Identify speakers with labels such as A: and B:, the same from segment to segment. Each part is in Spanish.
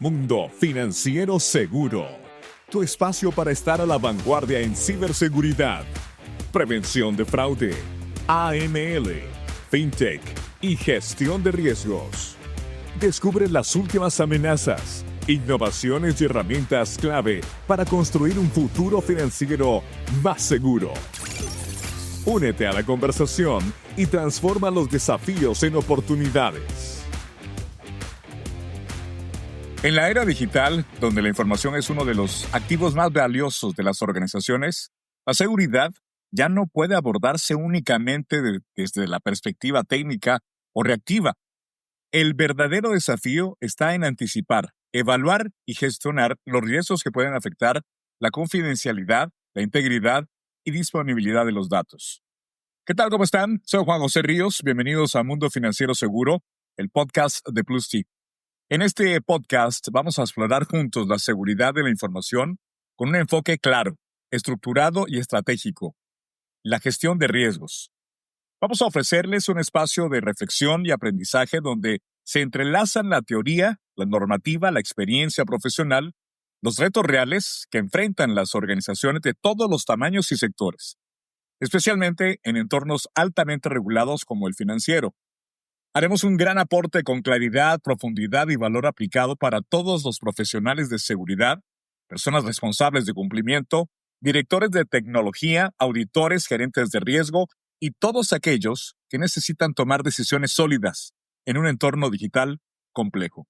A: Mundo Financiero Seguro, tu espacio para estar a la vanguardia en ciberseguridad, prevención de fraude, AML, fintech y gestión de riesgos. Descubre las últimas amenazas, innovaciones y herramientas clave para construir un futuro financiero más seguro. Únete a la conversación y transforma los desafíos en oportunidades. En la era digital, donde la información es uno de los activos más valiosos de las organizaciones, la seguridad ya no puede abordarse únicamente desde la perspectiva técnica o reactiva. El verdadero desafío está en anticipar, evaluar y gestionar los riesgos que pueden afectar la confidencialidad, la integridad y disponibilidad de los datos. ¿Qué tal? ¿Cómo están? Soy Juan José Ríos. Bienvenidos a Mundo Financiero Seguro, el podcast de PlusT. En este podcast vamos a explorar juntos la seguridad de la información con un enfoque claro, estructurado y estratégico. La gestión de riesgos. Vamos a ofrecerles un espacio de reflexión y aprendizaje donde se entrelazan la teoría, la normativa, la experiencia profesional, los retos reales que enfrentan las organizaciones de todos los tamaños y sectores, especialmente en entornos altamente regulados como el financiero. Haremos un gran aporte con claridad, profundidad y valor aplicado para todos los profesionales de seguridad, personas responsables de cumplimiento, directores de tecnología, auditores, gerentes de riesgo y todos aquellos que necesitan tomar decisiones sólidas en un entorno digital complejo.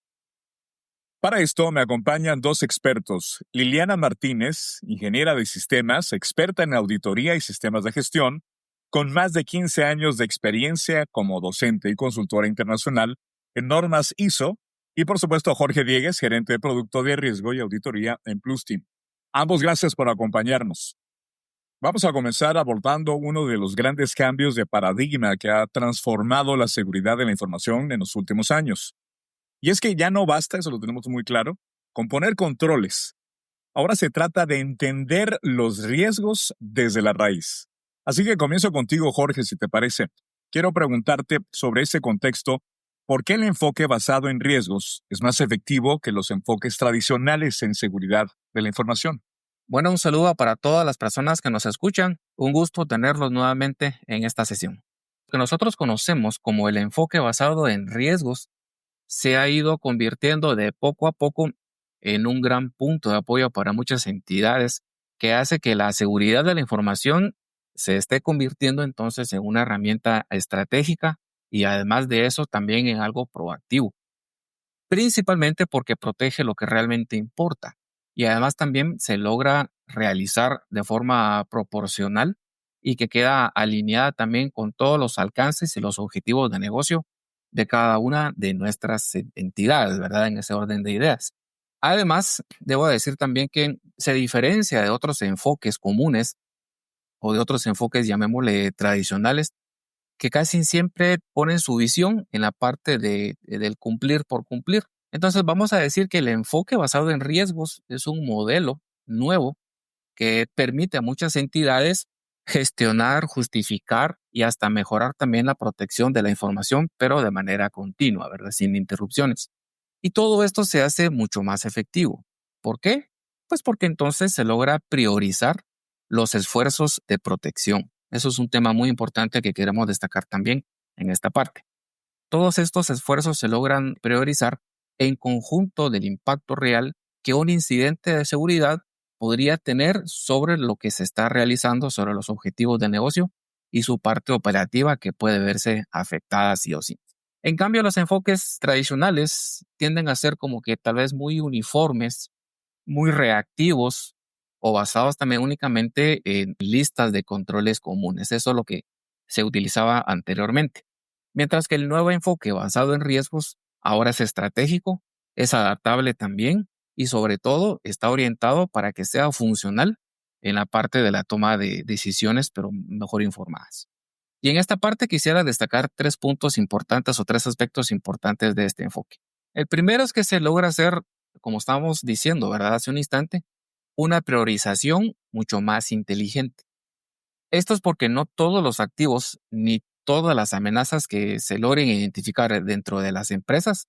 A: Para esto me acompañan dos expertos: Liliana Martínez, ingeniera de sistemas, experta en auditoría y sistemas de gestión, con más de 15 años de experiencia como docente y consultora internacional en normas ISO, y por supuesto Jorge Diegues, gerente de producto de riesgo y auditoría en PlusT. Ambos, gracias por acompañarnos. Vamos a comenzar abordando uno de los grandes cambios de paradigma que ha transformado la seguridad de la información en los últimos años. Y es que ya no basta, eso lo tenemos muy claro, con poner controles. Ahora se trata de entender los riesgos desde la raíz. Así que comienzo contigo, Jorge, si te parece. Quiero preguntarte sobre ese contexto, ¿por qué el enfoque basado en riesgos es más efectivo que los enfoques tradicionales en seguridad de la información?
B: Bueno, un saludo para todas las personas que nos escuchan. Un gusto tenerlos nuevamente en esta sesión. Lo que nosotros conocemos como el enfoque basado en riesgos se ha ido convirtiendo de poco a poco en un gran punto de apoyo para muchas entidades, que hace que la seguridad de la información se esté convirtiendo entonces en una herramienta estratégica y además de eso también en algo proactivo, principalmente porque protege lo que realmente importa y además también se logra realizar de forma proporcional y que queda alineada también con todos los alcances y los objetivos de negocio de cada una de nuestras entidades, ¿verdad? En ese orden de ideas. Además, debo decir también que se diferencia de otros enfoques comunes o de otros enfoques, llamémosle tradicionales, que casi siempre ponen su visión en la parte del cumplir por cumplir. Entonces vamos a decir que el enfoque basado en riesgos es un modelo nuevo que permite a muchas entidades gestionar, justificar y hasta mejorar también la protección de la información, pero de manera continua, ¿verdad? Sin interrupciones. Y todo esto se hace mucho más efectivo. ¿Por qué? Pues porque entonces se logra priorizar los esfuerzos de protección. Eso es un tema muy importante que queremos destacar también en esta parte. Todos estos esfuerzos se logran priorizar en conjunto del impacto real que un incidente de seguridad podría tener sobre lo que se está realizando, sobre los objetivos de negocio y su parte operativa que puede verse afectada sí o sí. En cambio, los enfoques tradicionales tienden a ser como que tal vez muy uniformes, muy reactivos o basados también únicamente en listas de controles comunes. Eso es lo que se utilizaba anteriormente. Mientras que el nuevo enfoque basado en riesgos ahora es estratégico, es adaptable también y sobre todo está orientado para que sea funcional en la parte de la toma de decisiones, pero mejor informadas. Y en esta parte quisiera destacar 3 puntos importantes o 3 aspectos importantes de este enfoque. El primero es que se logra hacer, como estábamos diciendo, ¿verdad? Hace un instante, una priorización mucho más inteligente. Esto es porque no todos los activos ni todas las amenazas que se logren identificar dentro de las empresas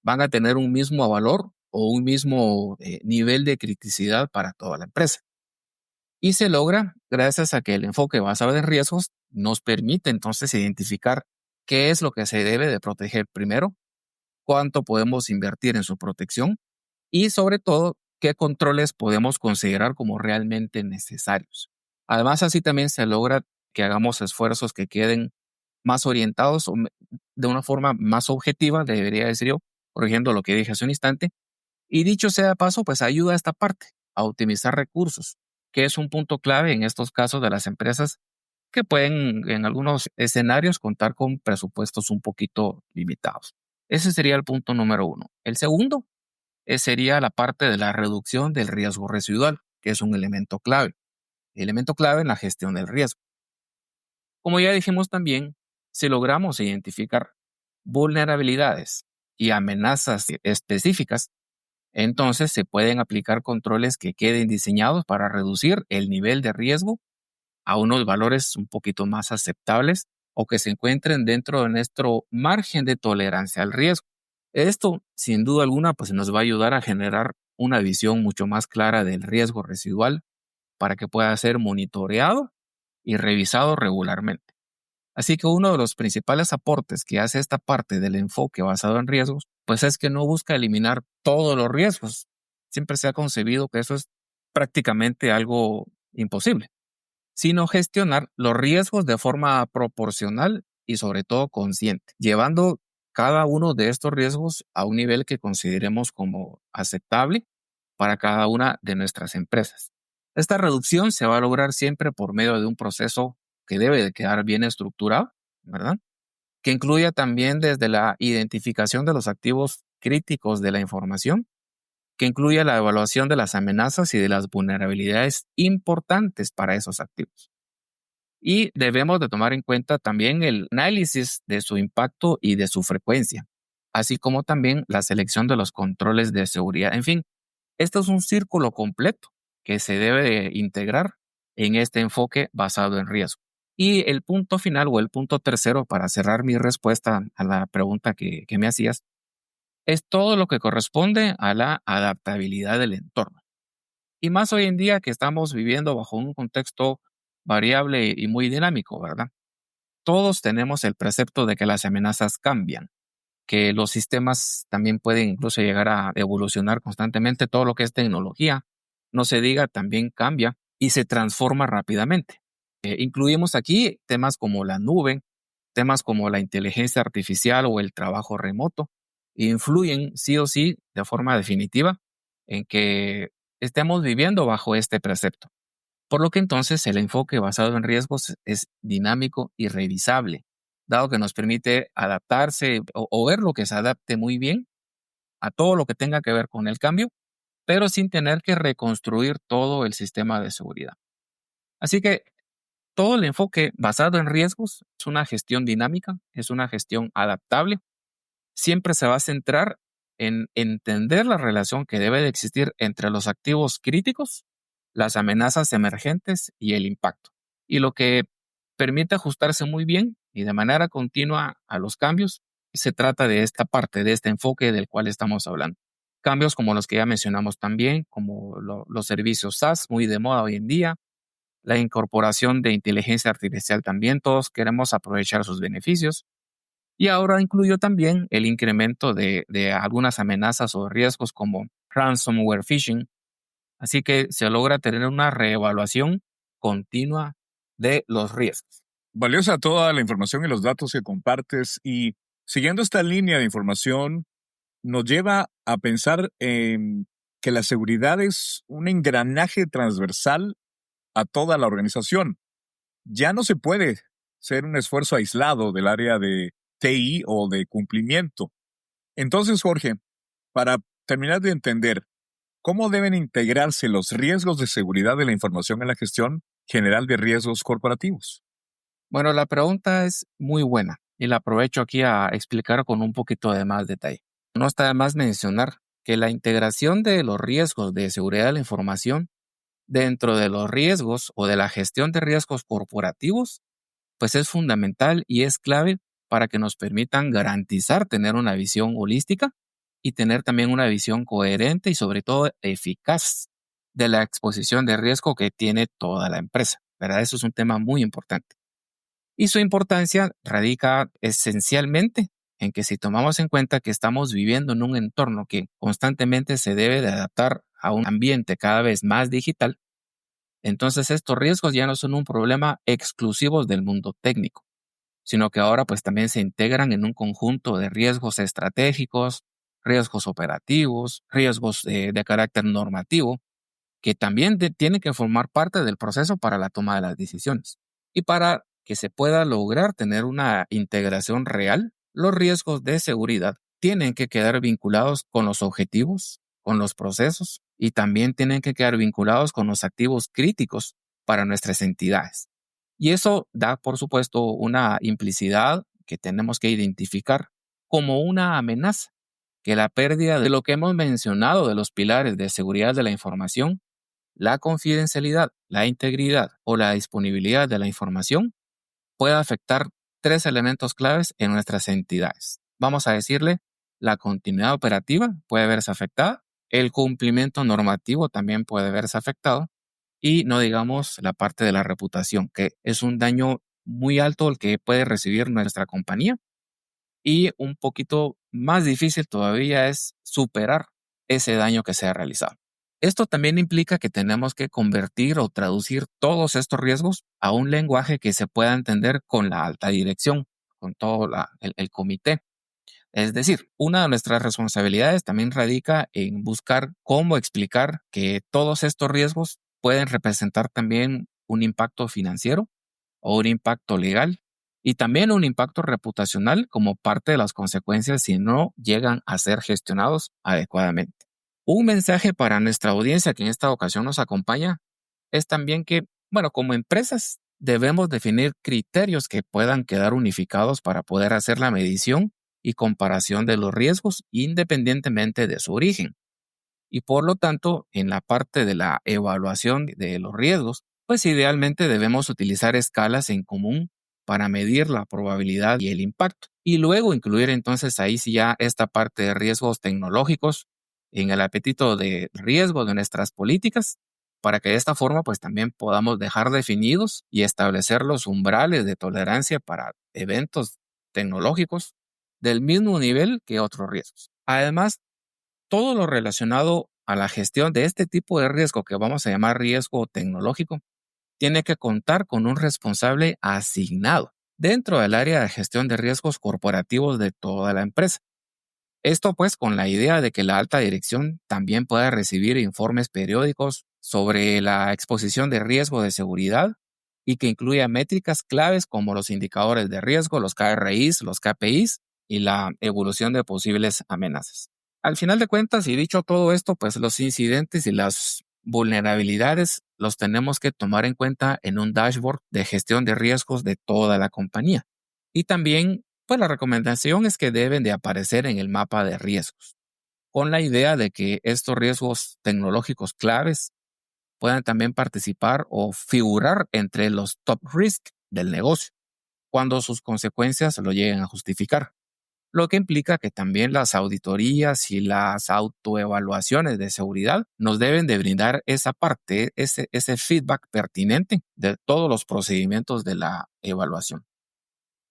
B: van a tener un mismo valor o un mismo nivel de criticidad para toda la empresa. Y se logra gracias a que el enfoque basado en riesgos nos permite entonces identificar qué es lo que se debe de proteger primero, cuánto podemos invertir en su protección y sobre todo qué controles podemos considerar como realmente necesarios. Además, así también se logra que hagamos esfuerzos que queden más orientados o de una forma más objetiva, debería decir yo, corrigiendo lo que dije hace un instante. Y dicho sea de paso, pues ayuda a esta parte, a optimizar recursos, que es un punto clave en estos casos de las empresas que pueden en algunos escenarios contar con presupuestos un poquito limitados. Ese sería el punto número uno. El segundo sería la parte de la reducción del riesgo residual, que es un elemento clave en la gestión del riesgo. Como ya dijimos también, si logramos identificar vulnerabilidades y amenazas específicas, entonces se pueden aplicar controles que queden diseñados para reducir el nivel de riesgo a unos valores un poquito más aceptables o que se encuentren dentro de nuestro margen de tolerancia al riesgo. Esto, sin duda alguna, pues nos va a ayudar a generar una visión mucho más clara del riesgo residual para que pueda ser monitoreado y revisado regularmente. Así que uno de los principales aportes que hace esta parte del enfoque basado en riesgos, pues es que no busca eliminar todos los riesgos. Siempre se ha concebido que eso es prácticamente algo imposible, sino gestionar los riesgos de forma proporcional y sobre todo consciente, llevando cada uno de estos riesgos a un nivel que consideremos como aceptable para cada una de nuestras empresas. Esta reducción se va a lograr siempre por medio de un proceso que debe de quedar bien estructurado, ¿verdad? Que incluya también desde la identificación de los activos críticos de la información, que incluya la evaluación de las amenazas y de las vulnerabilidades importantes para esos activos. Y debemos de tomar en cuenta también el análisis de su impacto y de su frecuencia, así como también la selección de los controles de seguridad. En fin, esto es un círculo completo que se debe de integrar en este enfoque basado en riesgo. Y el punto final o el punto tercero para cerrar mi respuesta a la pregunta que me hacías es todo lo que corresponde a la adaptabilidad del entorno. Y más hoy en día que estamos viviendo bajo un contexto variable y muy dinámico, ¿verdad? Todos tenemos el precepto de que las amenazas cambian, que los sistemas también pueden incluso llegar a evolucionar constantemente. Todo lo que es tecnología, no se diga, también cambia y se transforma rápidamente. Incluimos aquí temas como la nube, temas como la inteligencia artificial o el trabajo remoto, influyen sí o sí de forma definitiva en que estemos viviendo bajo este precepto. Por lo que entonces el enfoque basado en riesgos es dinámico y revisable, dado que nos permite adaptarse o ver lo que se adapte muy bien a todo lo que tenga que ver con el cambio, pero sin tener que reconstruir todo el sistema de seguridad. Así que todo el enfoque basado en riesgos es una gestión dinámica, es una gestión adaptable. Siempre se va a centrar en entender la relación que debe de existir entre los activos críticos, las amenazas emergentes y el impacto. Y lo que permite ajustarse muy bien y de manera continua a los cambios, se trata de esta parte, de este enfoque del cual estamos hablando. Cambios como los que ya mencionamos también, como los servicios SaaS, muy de moda hoy en día, la incorporación de inteligencia artificial también, todos queremos aprovechar sus beneficios. Y ahora incluyo también el incremento de algunas amenazas o riesgos como ransomware phishing. Así que se logra tener una reevaluación continua de los riesgos.
A: Valiosa toda la información y los datos que compartes y siguiendo esta línea de información nos lleva a pensar en que la seguridad es un engranaje transversal a toda la organización. Ya no se puede ser un esfuerzo aislado del área de TI o de cumplimiento. Entonces, Jorge, para terminar de entender, ¿cómo deben integrarse los riesgos de seguridad de la información en la gestión general de riesgos corporativos?
B: Bueno, la pregunta es muy buena y la aprovecho aquí a explicar con un poquito de más detalle. No está de más mencionar que la integración de los riesgos de seguridad de la información dentro de los riesgos o de la gestión de riesgos corporativos, pues es fundamental y es clave para que nos permitan garantizar tener una visión holística y tener también una visión coherente y sobre todo eficaz de la exposición de riesgo que tiene toda la empresa, ¿verdad? Eso es un tema muy importante. Y su importancia radica esencialmente en que si tomamos en cuenta que estamos viviendo en un entorno que constantemente se debe de adaptar a un ambiente cada vez más digital, entonces estos riesgos ya no son un problema exclusivo del mundo técnico, sino que ahora pues también se integran en un conjunto de riesgos estratégicos, riesgos operativos, riesgos de carácter normativo, que también tienen que formar parte del proceso para la toma de las decisiones. Y para que se pueda lograr tener una integración real, los riesgos de seguridad tienen que quedar vinculados con los objetivos, con los procesos y también tienen que quedar vinculados con los activos críticos para nuestras entidades. Y eso da, por supuesto, una implicidad que tenemos que identificar como una amenaza, que la pérdida de lo que hemos mencionado de los pilares de seguridad de la información, la confidencialidad, la integridad o la disponibilidad de la información puede afectar tres elementos claves en nuestras entidades. Vamos a decirle, la continuidad operativa puede verse afectada, el cumplimiento normativo también puede verse afectado y no digamos la parte de la reputación, que es un daño muy alto el que puede recibir nuestra compañía y un poquito más difícil todavía es superar ese daño que se ha realizado. Esto también implica que tenemos que convertir o traducir todos estos riesgos a un lenguaje que se pueda entender con la alta dirección, con todo el comité. Es decir, una de nuestras responsabilidades también radica en buscar cómo explicar que todos estos riesgos pueden representar también un impacto financiero o un impacto legal y también un impacto reputacional como parte de las consecuencias si no llegan a ser gestionados adecuadamente. Un mensaje para nuestra audiencia que en esta ocasión nos acompaña es también que, bueno, como empresas debemos definir criterios que puedan quedar unificados para poder hacer la medición y comparación de los riesgos independientemente de su origen. Y por lo tanto, en la parte de la evaluación de los riesgos, pues idealmente debemos utilizar escalas en común para medir la probabilidad y el impacto. Y luego incluir entonces ahí sí ya esta parte de riesgos tecnológicos en el apetito de riesgo de nuestras políticas, para que de esta forma pues también podamos dejar definidos y establecer los umbrales de tolerancia para eventos tecnológicos del mismo nivel que otros riesgos. Además, todo lo relacionado a la gestión de este tipo de riesgo que vamos a llamar riesgo tecnológico tiene que contar con un responsable asignado dentro del área de gestión de riesgos corporativos de toda la empresa. Esto pues con la idea de que la alta dirección también pueda recibir informes periódicos sobre la exposición de riesgo de seguridad y que incluya métricas claves como los indicadores de riesgo, los KRIs, los KPIs y la evolución de posibles amenazas. Al final de cuentas, y dicho todo esto, pues los incidentes y las vulnerabilidades los tenemos que tomar en cuenta en un dashboard de gestión de riesgos de toda la compañía. Y también, pues la recomendación es que deben de aparecer en el mapa de riesgos, con la idea de que estos riesgos tecnológicos claves puedan también participar o figurar entre los top risk del negocio, cuando sus consecuencias lo lleguen a justificar, lo que implica que también las auditorías y las autoevaluaciones de seguridad nos deben de brindar esa parte, ese feedback pertinente de todos los procedimientos de la evaluación.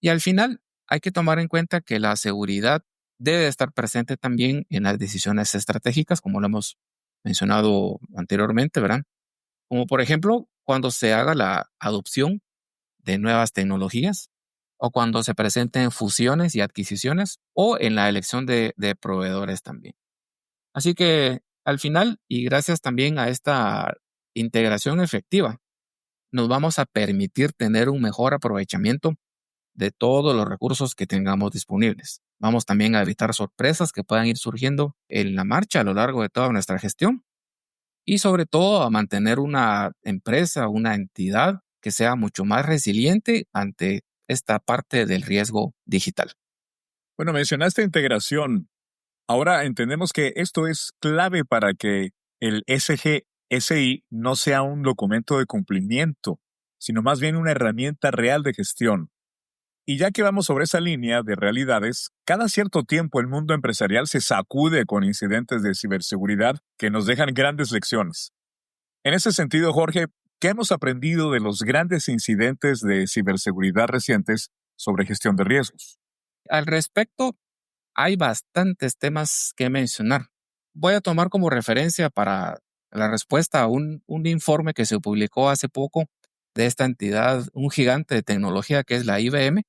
B: Y al final hay que tomar en cuenta que la seguridad debe estar presente también en las decisiones estratégicas, como lo hemos mencionado anteriormente, ¿verdad? Como por ejemplo, cuando se haga la adopción de nuevas tecnologías o cuando se presenten fusiones y adquisiciones o en la elección de proveedores también. Así que al final, y gracias también a esta integración efectiva, nos vamos a permitir tener un mejor aprovechamiento de todos los recursos que tengamos disponibles. Vamos también a evitar sorpresas que puedan ir surgiendo en la marcha a lo largo de toda nuestra gestión y sobre todo a mantener una empresa, una entidad que sea mucho más resiliente ante esta parte del riesgo digital.
A: Bueno, mencionaste integración. Ahora entendemos que esto es clave para que el SGSI no sea un documento de cumplimiento, sino más bien una herramienta real de gestión. Y ya que vamos sobre esa línea de realidades, cada cierto tiempo el mundo empresarial se sacude con incidentes de ciberseguridad que nos dejan grandes lecciones. En ese sentido, Jorge, ¿qué hemos aprendido de los grandes incidentes de ciberseguridad recientes sobre gestión de riesgos?
B: Al respecto, hay bastantes temas que mencionar. Voy a tomar como referencia para la respuesta a un informe que se publicó hace poco de esta entidad, un gigante de tecnología que es la IBM,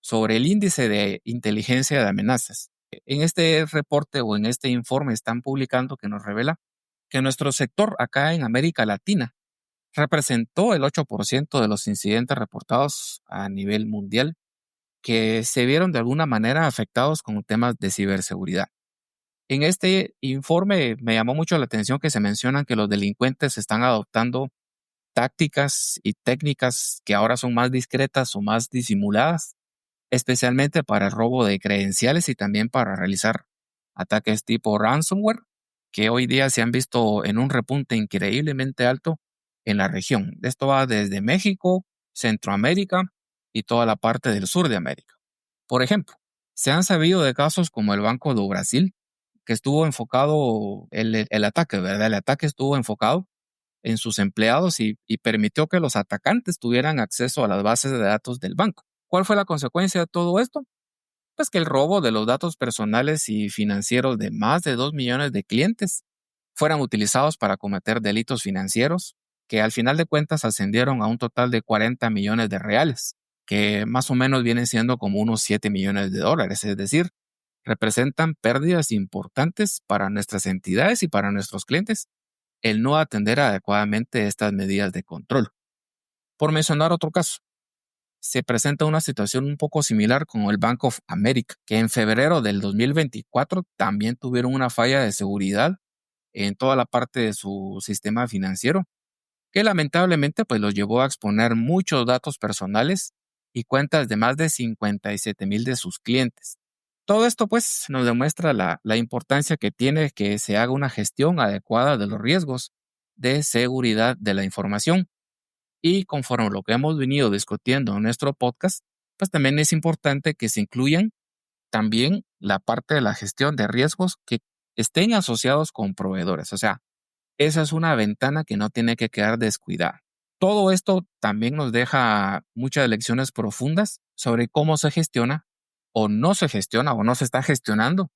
B: sobre el índice de inteligencia de amenazas. En este reporte o en este informe están publicando que nos revela que nuestro sector acá en América Latina representó el 8% de los incidentes reportados a nivel mundial que se vieron de alguna manera afectados con temas de ciberseguridad. En este informe me llamó mucho la atención que se mencionan que los delincuentes están adoptando tácticas y técnicas que ahora son más discretas o más disimuladas, especialmente para el robo de credenciales y también para realizar ataques tipo ransomware, que hoy día se han visto en un repunte increíblemente alto en la región. Esto va desde México, Centroamérica y toda la parte del sur de América. Por ejemplo, se han sabido de casos como el Banco do Brasil, que estuvo enfocado, el ataque, ¿verdad? El ataque estuvo enfocado en sus empleados y permitió que los atacantes tuvieran acceso a las bases de datos del banco. ¿Cuál fue la consecuencia de todo esto? Pues que el robo de los datos personales y financieros de más de 2 millones de clientes fueran utilizados para cometer delitos financieros que al final de cuentas ascendieron a un total de 40 millones de reales, que más o menos vienen siendo como unos 7 millones de dólares, es decir, representan pérdidas importantes para nuestras entidades y para nuestros clientes el no atender adecuadamente estas medidas de control. Por mencionar otro caso, se presenta una situación un poco similar con el Bank of America, que en febrero del 2024 también tuvieron una falla de seguridad en toda la parte de su sistema financiero, que lamentablemente pues los llevó a exponer muchos datos personales y cuentas de más de 57,000 de sus clientes. Todo esto pues nos demuestra la importancia que tiene que se haga una gestión adecuada de los riesgos de seguridad de la información. Y conforme lo que hemos venido discutiendo en nuestro podcast, pues también es importante que se incluyan también la parte de la gestión de riesgos que estén asociados con proveedores. O sea, esa es una ventana que no tiene que quedar descuidada. Todo esto también nos deja muchas lecciones profundas sobre cómo se gestiona o no se gestiona o no se está gestionando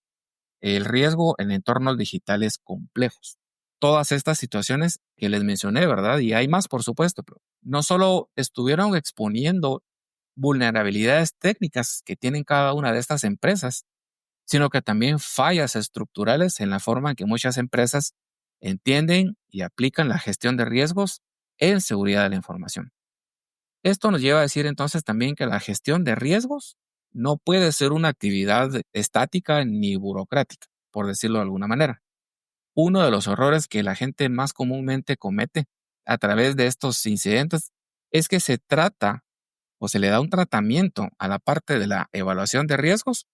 B: el riesgo en entornos digitales complejos. Todas estas situaciones que les mencioné, ¿verdad? Y hay más, por supuesto, pero no solo estuvieron exponiendo vulnerabilidades técnicas que tienen cada una de estas empresas, sino que también fallas estructurales en la forma en que muchas empresas entienden y aplican la gestión de riesgos en seguridad de la información. Esto nos lleva a decir entonces también que la gestión de riesgos no puede ser una actividad estática ni burocrática, por decirlo de alguna manera. Uno de los errores que la gente más comúnmente comete a través de estos incidentes es que se trata o se le da un tratamiento a la parte de la evaluación de riesgos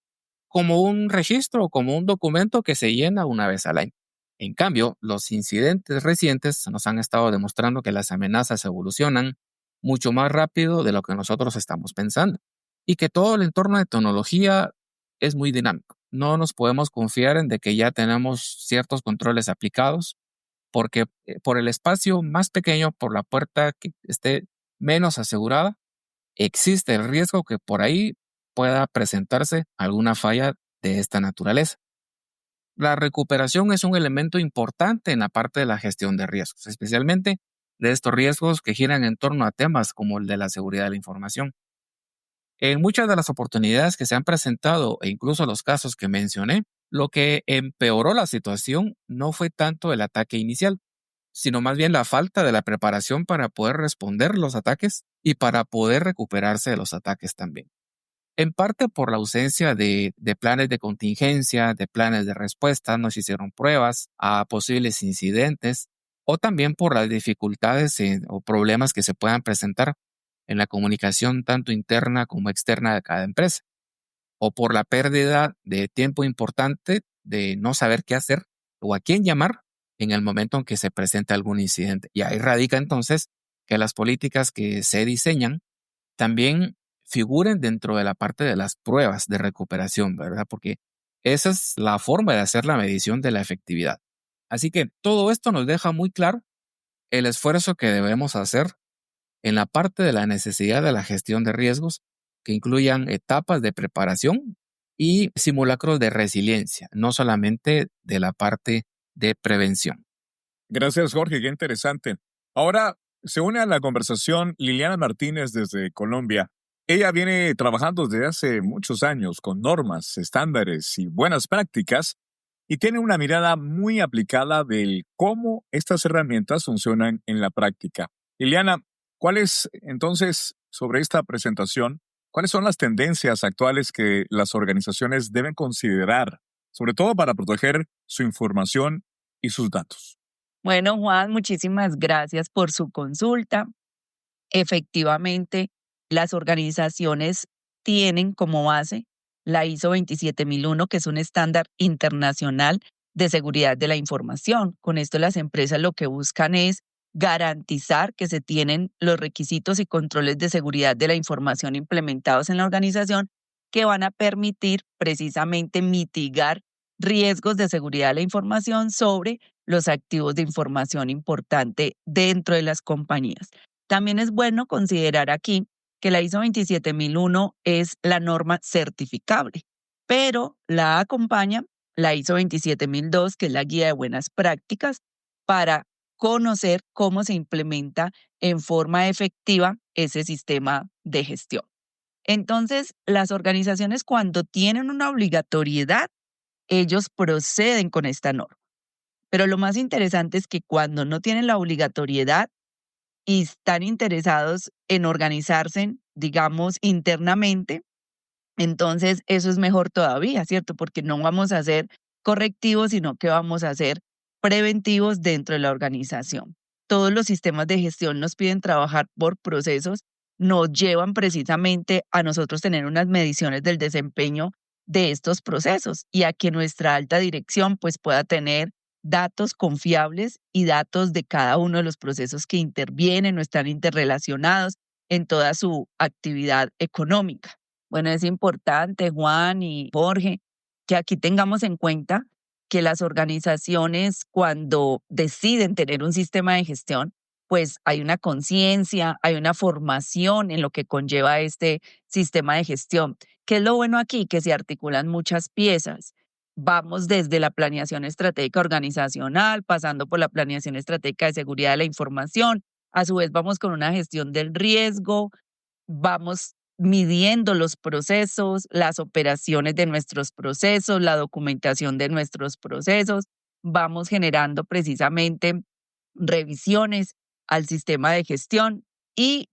B: como un registro o como un documento que se llena una vez al año. En cambio, los incidentes recientes nos han estado demostrando que las amenazas evolucionan mucho más rápido de lo que nosotros estamos pensando y que todo el entorno de tecnología es muy dinámico. No nos podemos confiar en de que ya tenemos ciertos controles aplicados porque por el espacio más pequeño, por la puerta que esté menos asegurada, existe el riesgo que por ahí pueda presentarse alguna falla de esta naturaleza. La recuperación es un elemento importante en la parte de la gestión de riesgos, especialmente de estos riesgos que giran en torno a temas como el de la seguridad de la información. En muchas de las oportunidades que se han presentado e incluso los casos que mencioné, lo que empeoró la situación no fue tanto el ataque inicial, sino más bien la falta de la preparación para poder responder los ataques y para poder recuperarse de los ataques también. En parte por la ausencia de planes de contingencia, de planes de respuesta, no se hicieron pruebas a posibles incidentes o también por las dificultades o problemas que se puedan presentar en la comunicación tanto interna como externa de cada empresa o por la pérdida de tiempo importante de no saber qué hacer o a quién llamar en el momento en que se presente algún incidente. Y ahí radica entonces que las políticas que se diseñan también figuren dentro de la parte de las pruebas de recuperación, ¿verdad? Porque esa es la forma de hacer la medición de la efectividad. Así que todo esto nos deja muy claro el esfuerzo que debemos hacer en la parte de la necesidad de la gestión de riesgos, que incluyan etapas de preparación y simulacros de resiliencia, no solamente de la parte de prevención.
A: Gracias, Jorge, qué interesante. Ahora se une a la conversación Liliana Martínez desde Colombia. Ella viene trabajando desde hace muchos años con normas, estándares y buenas prácticas y tiene una mirada muy aplicada del cómo estas herramientas funcionan en la práctica. Liliana, ¿cuáles entonces sobre esta presentación, cuáles son las tendencias actuales que las organizaciones deben considerar, sobre todo para proteger su información y sus datos?
C: Bueno, Juan, muchísimas gracias por su consulta. Efectivamente, las organizaciones tienen como base la ISO 27001, que es un estándar internacional de seguridad de la información. Con esto las empresas lo que buscan es garantizar que se tienen los requisitos y controles de seguridad de la información implementados en la organización que van a permitir precisamente mitigar riesgos de seguridad de la información sobre los activos de información importante dentro de las compañías. También es bueno considerar aquí que la ISO 27001 es la norma certificable, pero la acompaña la ISO 27002, que es la guía de buenas prácticas, para conocer cómo se implementa en forma efectiva ese sistema de gestión. Entonces, las organizaciones cuando tienen una obligatoriedad, ellos proceden con esta norma. Pero lo más interesante es que cuando no tienen la obligatoriedad, y están interesados en organizarse, digamos, internamente, entonces eso es mejor todavía, ¿cierto? Porque no vamos a hacer correctivos, sino que vamos a hacer preventivos dentro de la organización. Todos los sistemas de gestión nos piden trabajar por procesos, nos llevan precisamente a nosotros tener unas mediciones del desempeño de estos procesos y a que nuestra alta dirección pues pueda tener datos confiables y datos de cada uno de los procesos que intervienen o están interrelacionados en toda su actividad económica. Bueno, es importante, Juan y Jorge, que aquí tengamos en cuenta que las organizaciones cuando deciden tener un sistema de gestión, pues hay una conciencia, hay una formación en lo que conlleva este sistema de gestión. ¿Qué es lo bueno aquí? Que se articulan muchas piezas. Vamos desde la planeación estratégica organizacional, pasando por la planeación estratégica de seguridad de la información. A su vez, vamos con una gestión del riesgo, vamos midiendo los procesos, las operaciones de nuestros procesos, la documentación de nuestros procesos, vamos generando precisamente revisiones al sistema de gestión y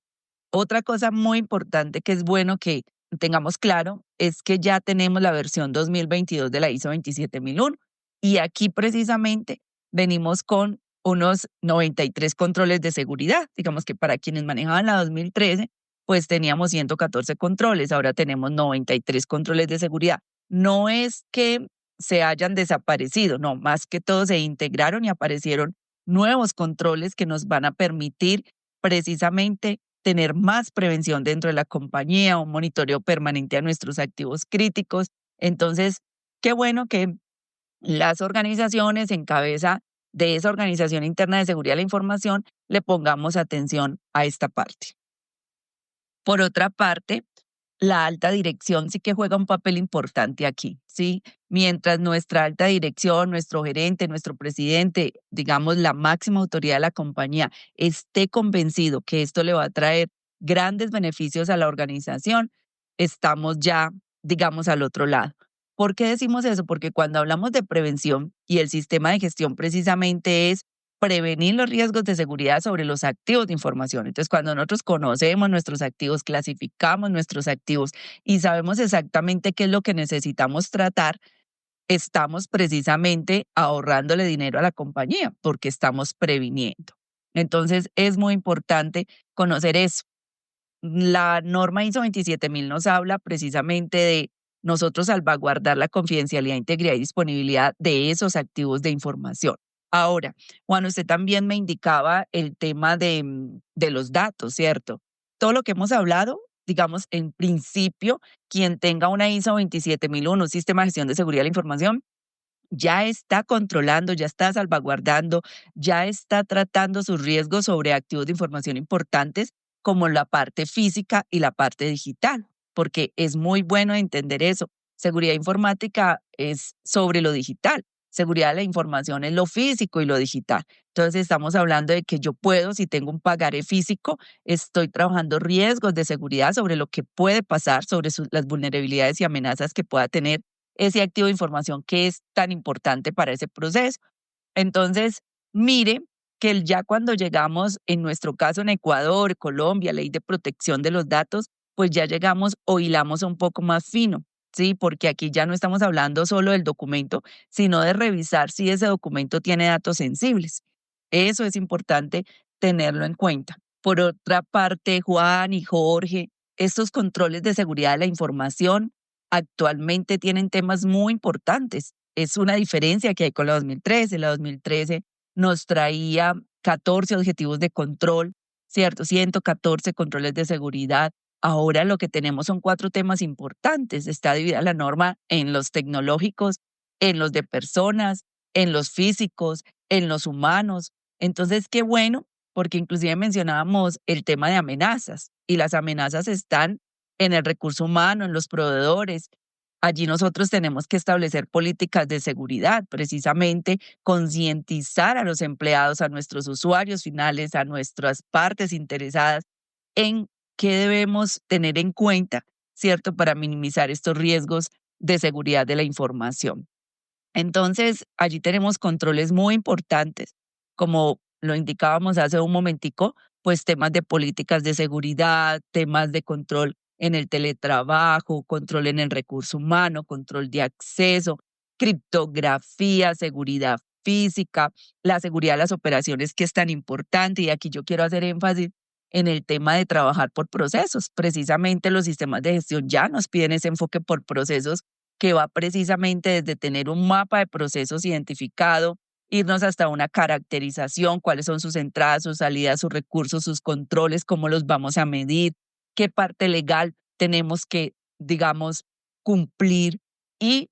C: otra cosa muy importante que es bueno que tengamos claro es que ya tenemos la versión 2022 de la ISO 27001 y aquí precisamente venimos con unos 93 controles de seguridad. Digamos que para quienes manejaban la 2013, pues teníamos 114 controles, ahora tenemos 93 controles de seguridad. No es que se hayan desaparecido, no, más que todo se integraron y aparecieron nuevos controles que nos van a permitir precisamente tener más prevención dentro de la compañía, un monitoreo permanente a nuestros activos críticos. Entonces, qué bueno que las organizaciones en cabeza de esa organización interna de seguridad de la información le pongamos atención a esta parte. Por otra parte, la alta dirección sí que juega un papel importante aquí, ¿sí? Mientras nuestra alta dirección, nuestro gerente, nuestro presidente, digamos la máxima autoridad de la compañía, esté convencido que esto le va a traer grandes beneficios a la organización, estamos ya, digamos, al otro lado. ¿Por qué decimos eso? Porque cuando hablamos de prevención y el sistema de gestión precisamente es prevenir los riesgos de seguridad sobre los activos de información. Entonces, cuando nosotros conocemos nuestros activos, clasificamos nuestros activos y sabemos exactamente qué es lo que necesitamos tratar, estamos precisamente ahorrándole dinero a la compañía porque estamos previniendo. Entonces, es muy importante conocer eso. La norma ISO 27000 nos habla precisamente de nosotros salvaguardar la confidencialidad, integridad y disponibilidad de esos activos de información. Ahora, Juan, usted también me indicaba el tema de los datos, ¿cierto? Todo lo que hemos hablado digamos, en principio, quien tenga una ISO 27001, un sistema de gestión de seguridad de la información, ya está controlando, ya está salvaguardando, ya está tratando sus riesgos sobre activos de información importantes como la parte física y la parte digital, porque es muy bueno entender eso. Seguridad informática es sobre lo digital, seguridad de la información es lo físico y lo digital. Entonces estamos hablando de que yo puedo, si tengo un pagaré físico, estoy trabajando riesgos de seguridad sobre lo que puede pasar, sobre las vulnerabilidades y amenazas que pueda tener ese activo de información que es tan importante para ese proceso. Entonces, mire que ya cuando llegamos, en nuestro caso en Ecuador, Colombia, ley de protección de los datos, pues ya llegamos o hilamos un poco más fino, ¿sí? Porque aquí ya no estamos hablando solo del documento, sino de revisar si ese documento tiene datos sensibles. Eso es importante tenerlo en cuenta. Por otra parte, Juan y Jorge, estos controles de seguridad de la información actualmente tienen temas muy importantes. Es una diferencia que hay con la 2013. La 2013 nos traía 14 objetivos de control, ¿cierto? 114 controles de seguridad. Ahora lo que tenemos son 4 temas importantes. Está dividida la norma en los tecnológicos, en los de personas, en los físicos, en los humanos. Entonces, qué bueno, porque inclusive mencionábamos el tema de amenazas y las amenazas están en el recurso humano, en los proveedores. Allí nosotros tenemos que establecer políticas de seguridad, precisamente concientizar a los empleados, a nuestros usuarios finales, a nuestras partes interesadas en qué debemos tener en cuenta, ¿cierto?, para minimizar estos riesgos de seguridad de la información. Entonces, allí tenemos controles muy importantes, como lo indicábamos hace un momentico, pues temas de políticas de seguridad, temas de control en el teletrabajo, control en el recurso humano, control de acceso, criptografía, seguridad física, la seguridad de las operaciones que es tan importante. Y aquí yo quiero hacer énfasis en el tema de trabajar por procesos. Precisamente los sistemas de gestión ya nos piden ese enfoque por procesos que va precisamente desde tener un mapa de procesos identificado, irnos hasta una caracterización, cuáles son sus entradas, sus salidas, sus recursos, sus controles, cómo los vamos a medir, qué parte legal tenemos que, digamos, cumplir y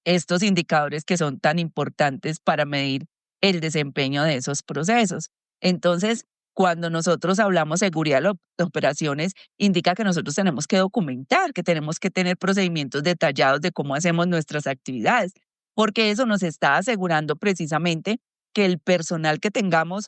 C: estos indicadores que son tan importantes para medir el desempeño de esos procesos. Entonces, cuando nosotros hablamos de seguridad de operaciones, indica que nosotros tenemos que documentar, que tenemos que tener procedimientos detallados de cómo hacemos nuestras actividades, porque eso nos está asegurando precisamente que el personal que tengamos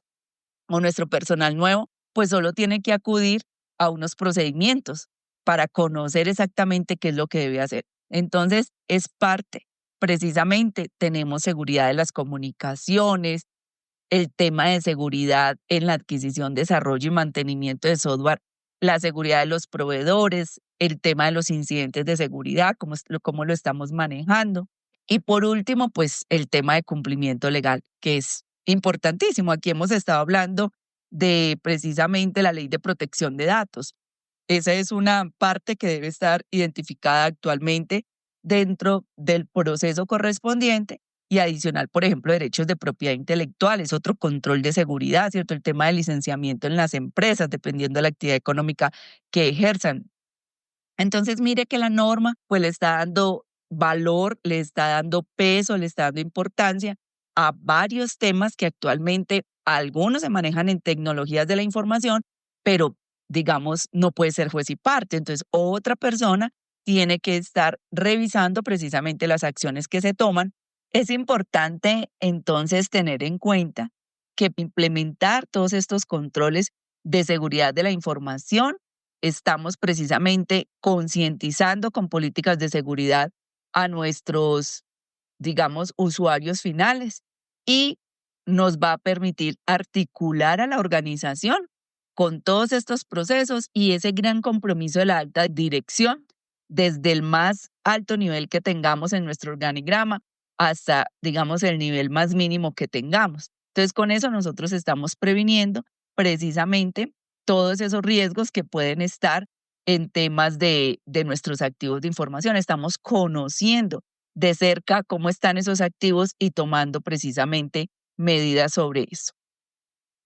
C: o nuestro personal nuevo, pues solo tiene que acudir a unos procedimientos para conocer exactamente qué es lo que debe hacer. Entonces, es parte. Precisamente tenemos seguridad de las comunicaciones, el tema de seguridad en la adquisición, desarrollo y mantenimiento de software, la seguridad de los proveedores, el tema de los incidentes de seguridad, cómo lo estamos manejando. Y por último, pues el tema de cumplimiento legal, que es importantísimo. Aquí hemos estado hablando de precisamente la ley de protección de datos. Esa es una parte que debe estar identificada actualmente dentro del proceso correspondiente y adicional, por ejemplo, derechos de propiedad intelectual, es otro control de seguridad, ¿cierto? El tema del licenciamiento en las empresas, dependiendo de la actividad económica que ejerzan. Entonces, mire que la norma pues le está dando valor, le está dando peso, le está dando importancia a varios temas que actualmente algunos se manejan en tecnologías de la información, pero digamos no puede ser juez y parte. Entonces, otra persona tiene que estar revisando precisamente las acciones que se toman. Es importante entonces tener en cuenta que implementar todos estos controles de seguridad de la información estamos precisamente concientizando con políticas de seguridad a nuestros, digamos, usuarios finales y nos va a permitir articular a la organización con todos estos procesos y ese gran compromiso de la alta dirección, desde el más alto nivel que tengamos en nuestro organigrama hasta, digamos, el nivel más mínimo que tengamos. Entonces, con eso nosotros estamos previniendo precisamente todos esos riesgos que pueden estar en temas de nuestros activos de información. Estamos conociendo de cerca cómo están esos activos y tomando precisamente medidas sobre eso.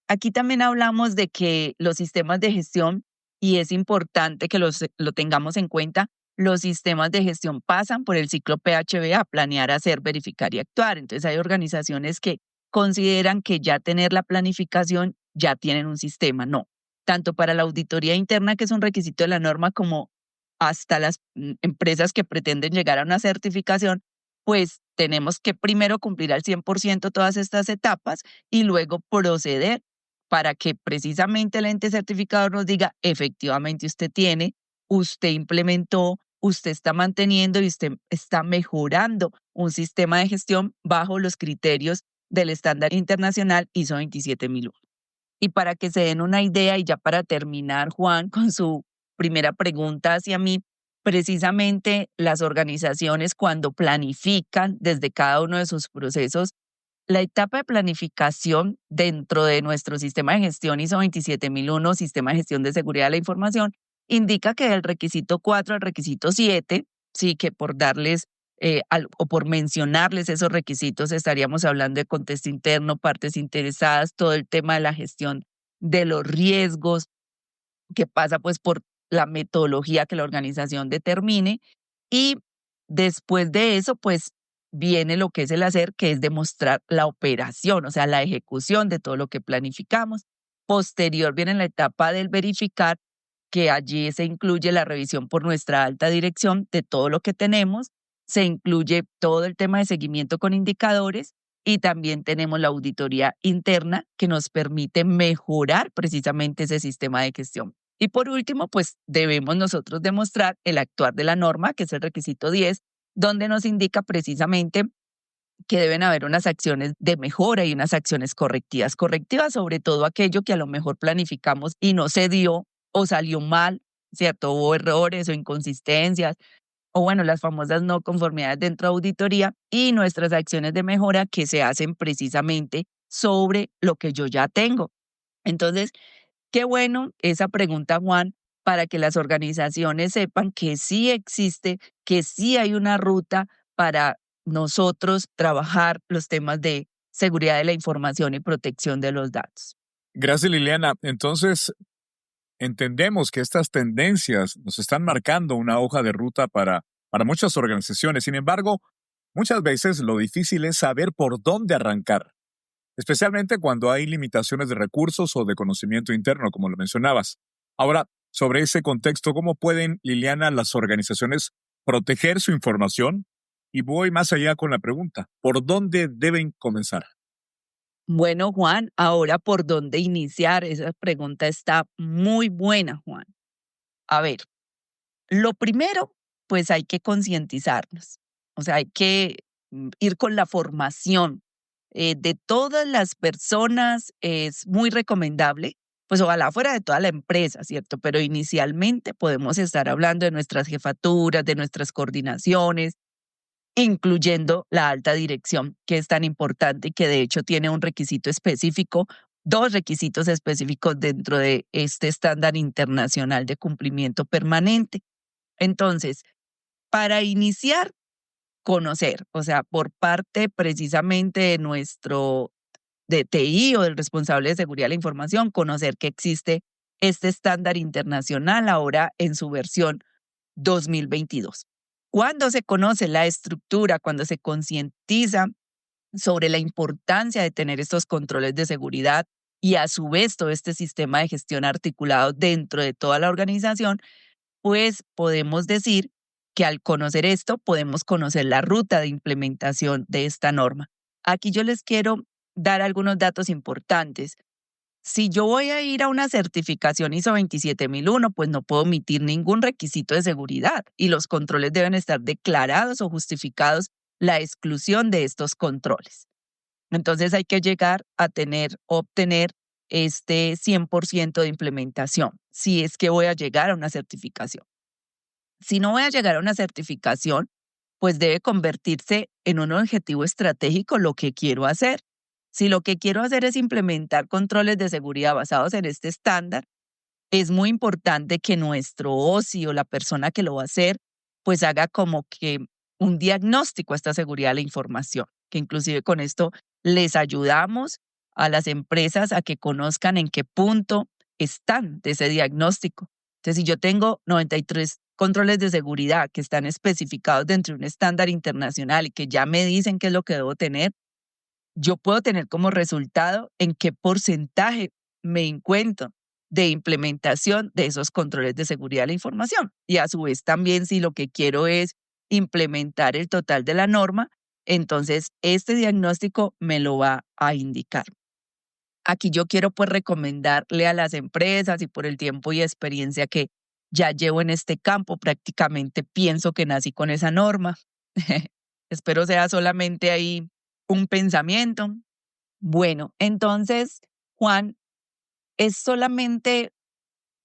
C: Aquí también hablamos de que los sistemas de gestión y es importante que lo tengamos en cuenta. Los sistemas de gestión pasan por el ciclo PHBA, planear, hacer, verificar y actuar. Entonces hay organizaciones que consideran que ya tener la planificación ya tienen un sistema. No, tanto para la auditoría interna, que es un requisito de la norma, como hasta las empresas que pretenden llegar a una certificación, pues tenemos que primero cumplir al 100% todas estas etapas y luego proceder para que precisamente el ente certificador nos diga, efectivamente usted tiene, usted implementó, usted está manteniendo y usted está mejorando un sistema de gestión bajo los criterios del estándar internacional ISO 27001. Y para que se den una idea, y ya para terminar, Juan, con su primera pregunta hacia mí, precisamente las organizaciones cuando planifican desde cada uno de sus procesos, la etapa de planificación dentro de nuestro sistema de gestión ISO 27001, Sistema de Gestión de Seguridad de la Información, indica que del requisito 4 al requisito 7, sí, que por darles o por mencionarles esos requisitos estaríamos hablando de contexto interno, partes interesadas, todo el tema de la gestión de los riesgos, que pasa pues por la metodología que la organización determine, y después de eso pues viene lo que es el hacer, que es demostrar la operación, o sea, la ejecución de todo lo que planificamos. Posterior viene la etapa del verificar, que allí se incluye la revisión por nuestra alta dirección de todo lo que tenemos, se incluye todo el tema de seguimiento con indicadores y también tenemos la auditoría interna que nos permite mejorar precisamente ese sistema de gestión. Y por último, pues debemos nosotros demostrar el actuar de la norma, que es el requisito 10, donde nos indica precisamente que deben haber unas acciones de mejora y unas acciones correctivas. Correctivas sobre todo aquello que a lo mejor planificamos y no se dio o salió mal, ¿cierto? Hubo errores o inconsistencias, o bueno, las famosas no conformidades dentro de auditoría, y nuestras acciones de mejora que se hacen precisamente sobre lo que yo ya tengo. Entonces, qué bueno esa pregunta, Juan, para que las organizaciones sepan que sí existe, que sí hay una ruta para nosotros trabajar los temas de seguridad de la información y protección de los datos.
A: Gracias, Liliana. Entonces, entendemos que estas tendencias nos están marcando una hoja de ruta para muchas organizaciones. Sin embargo, muchas veces lo difícil es saber por dónde arrancar, especialmente cuando hay limitaciones de recursos o de conocimiento interno, como lo mencionabas. Ahora, sobre ese contexto, ¿cómo pueden, Liliana, las organizaciones proteger su información? Y voy más allá con la pregunta, ¿por dónde deben comenzar?
C: Bueno, Juan, ahora por dónde iniciar. Esa pregunta está muy buena, Juan. A ver, lo primero, pues hay que concientizarnos. O sea, hay que ir con la formación de todas las personas. Es muy recomendable, pues ojalá fuera de toda la empresa, ¿cierto? Pero inicialmente podemos estar hablando de nuestras jefaturas, de nuestras coordinaciones, incluyendo la alta dirección, que es tan importante y que de hecho tiene un requisito específico, dos requisitos específicos dentro de este estándar internacional de cumplimiento permanente. Entonces, para iniciar, conocer, o sea, por parte precisamente de nuestro de TI o del responsable de seguridad de la información, conocer que existe este estándar internacional ahora en su versión 2022. Cuando se conoce la estructura, cuando se concientiza sobre la importancia de tener estos controles de seguridad y a su vez todo este sistema de gestión articulado dentro de toda la organización, pues podemos decir que al conocer esto podemos conocer la ruta de implementación de esta norma. Aquí yo les quiero dar algunos datos importantes. Si yo voy a ir a una certificación ISO 27001, pues no puedo omitir ningún requisito de seguridad y los controles deben estar declarados o justificados la exclusión de estos controles. Entonces hay que llegar a obtener este 100% de implementación, si es que voy a llegar a una certificación. Si no voy a llegar a una certificación, pues debe convertirse en un objetivo estratégico lo que quiero hacer. Si lo que quiero hacer es implementar controles de seguridad basados en este estándar, es muy importante que nuestro OSI o la persona que lo va a hacer, pues haga como que un diagnóstico a esta seguridad de la información, que inclusive con esto les ayudamos a las empresas a que conozcan en qué punto están de ese diagnóstico. Entonces, si yo tengo 93 controles de seguridad que están especificados dentro de un estándar internacional y que ya me dicen qué es lo que debo tener, yo puedo tener como resultado en qué porcentaje me encuentro de implementación de esos controles de seguridad de la información. Y a su vez también si lo que quiero es implementar el total de la norma, entonces este diagnóstico me lo va a indicar. Aquí yo quiero pues recomendarle a las empresas y por el tiempo y experiencia que ya llevo en este campo, prácticamente pienso que nací con esa norma. Espero sea solamente ahí un pensamiento. Bueno, entonces, Juan, es solamente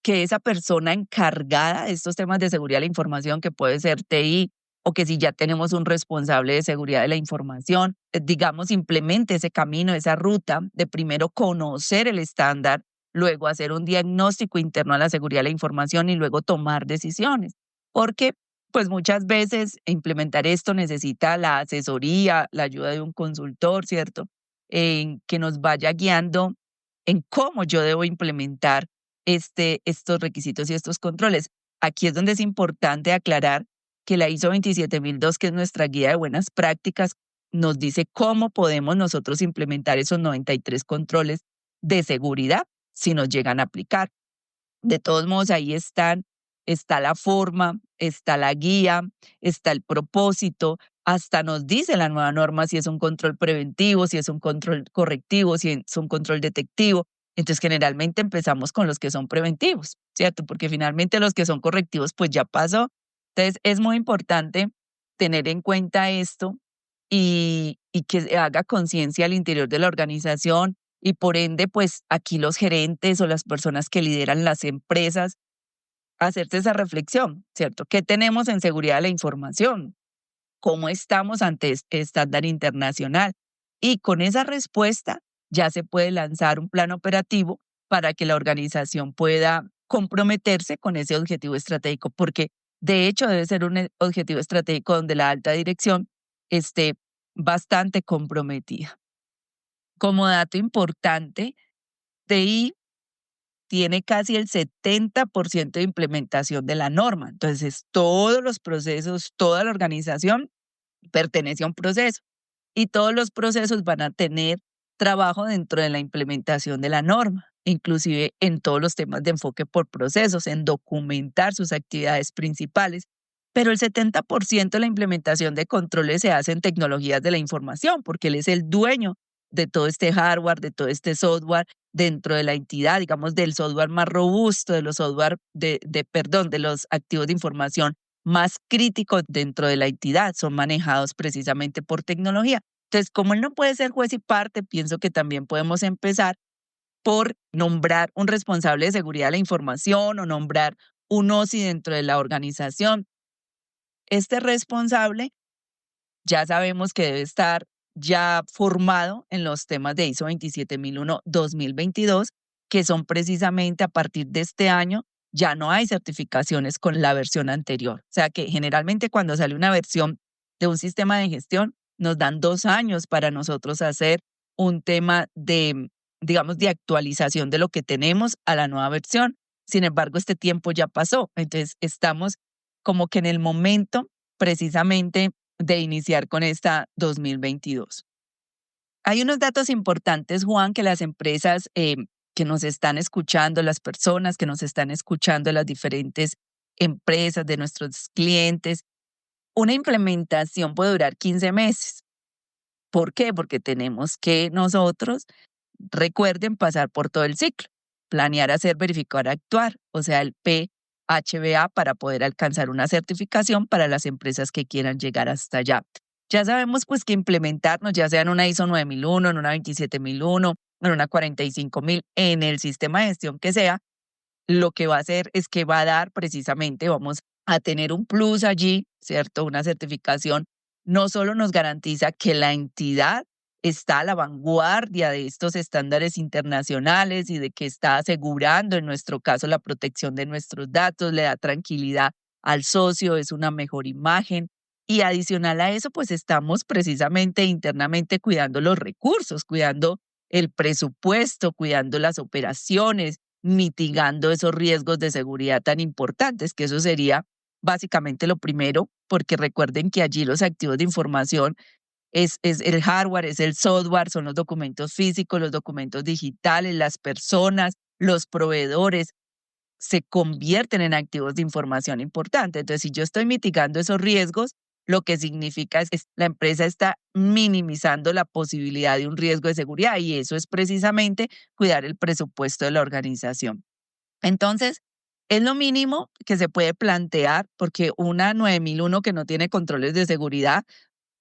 C: que esa persona encargada de estos temas de seguridad de la información, que puede ser TI, o que si ya tenemos un responsable de seguridad de la información, digamos, implemente ese camino, esa ruta de primero conocer el estándar, luego hacer un diagnóstico interno a la seguridad de la información y luego tomar decisiones. Porque, pues muchas veces implementar esto necesita la asesoría, la ayuda de un consultor, ¿cierto? En que nos vaya guiando en cómo yo debo implementar estos requisitos y estos controles. Aquí es donde es importante aclarar que la ISO 27002, que es nuestra guía de buenas prácticas, nos dice cómo podemos nosotros implementar esos 93 controles de seguridad si nos llegan a aplicar. De todos modos, ahí está la forma, está la guía, está el propósito, hasta nos dice la nueva norma si es un control preventivo, si es un control correctivo, si es un control detectivo. Entonces, generalmente empezamos con los que son preventivos, ¿cierto? Porque finalmente los que son correctivos, pues ya pasó. Entonces, es muy importante tener en cuenta esto y que se haga conciencia al interior de la organización y por ende, pues aquí los gerentes o las personas que lideran las empresas, hacerse esa reflexión, ¿cierto? ¿Qué tenemos en seguridad de la información? ¿Cómo estamos ante este estándar internacional? Y con esa respuesta ya se puede lanzar un plan operativo para que la organización pueda comprometerse con ese objetivo estratégico, porque de hecho debe ser un objetivo estratégico donde la alta dirección esté bastante comprometida. Como dato importante, TI tiene casi el 70% de implementación de la norma. Entonces, todos los procesos, toda la organización pertenece a un proceso y todos los procesos van a tener trabajo dentro de la implementación de la norma, inclusive en todos los temas de enfoque por procesos, en documentar sus actividades principales. Pero el 70% de la implementación de controles se hace en tecnologías de la información, porque él es el dueño de todo este hardware, de todo este software dentro de la entidad, digamos, del software más robusto, de los software de los activos de información más críticos dentro de la entidad, son manejados precisamente por tecnología. Entonces, como él no puede ser juez y parte, pienso que también podemos empezar por nombrar un responsable de seguridad de la información o nombrar un OSI dentro de la organización. Este responsable ya sabemos que debe estar ya formado en los temas de ISO 27001-2022, que son precisamente a partir de este año, ya no hay certificaciones con la versión anterior. O sea que generalmente cuando sale una versión de un sistema de gestión, nos dan 2 años para nosotros hacer un tema de, digamos, de actualización de lo que tenemos a la nueva versión. Sin embargo, este tiempo ya pasó. Entonces, estamos como que en el momento precisamente de iniciar con esta 2022. Hay unos datos importantes, Juan, que las empresas que nos están escuchando, las personas que nos están escuchando, las diferentes empresas de nuestros clientes, una implementación puede durar 15 meses. ¿Por qué? Porque tenemos que nosotros, recuerden, pasar por todo el ciclo, planear, hacer, verificar, actuar, o sea, el PHBA para poder alcanzar una certificación para las empresas que quieran llegar hasta allá. Ya sabemos pues que implementarnos, ya sea en una ISO 9001, en una 27001, en una 45000, en el sistema de gestión que sea, lo que va a hacer es que va a dar precisamente, vamos a tener un plus allí, ¿cierto? Una certificación no solo nos garantiza que la entidad está a la vanguardia de estos estándares internacionales y de que está asegurando, en nuestro caso, la protección de nuestros datos, le da tranquilidad al socio, es una mejor imagen. Y adicional a eso, pues estamos precisamente internamente cuidando los recursos, cuidando el presupuesto, cuidando las operaciones, mitigando esos riesgos de seguridad tan importantes, que eso sería básicamente lo primero, porque recuerden que allí los activos de información es el hardware, es el software, son los documentos físicos, los documentos digitales, las personas, los proveedores, se convierten en activos de información importantes. Entonces, si yo estoy mitigando esos riesgos, lo que significa es que la empresa está minimizando la posibilidad de un riesgo de seguridad y eso es precisamente cuidar el presupuesto de la organización. Entonces, es lo mínimo que se puede plantear porque una 9001 que no tiene controles de seguridad,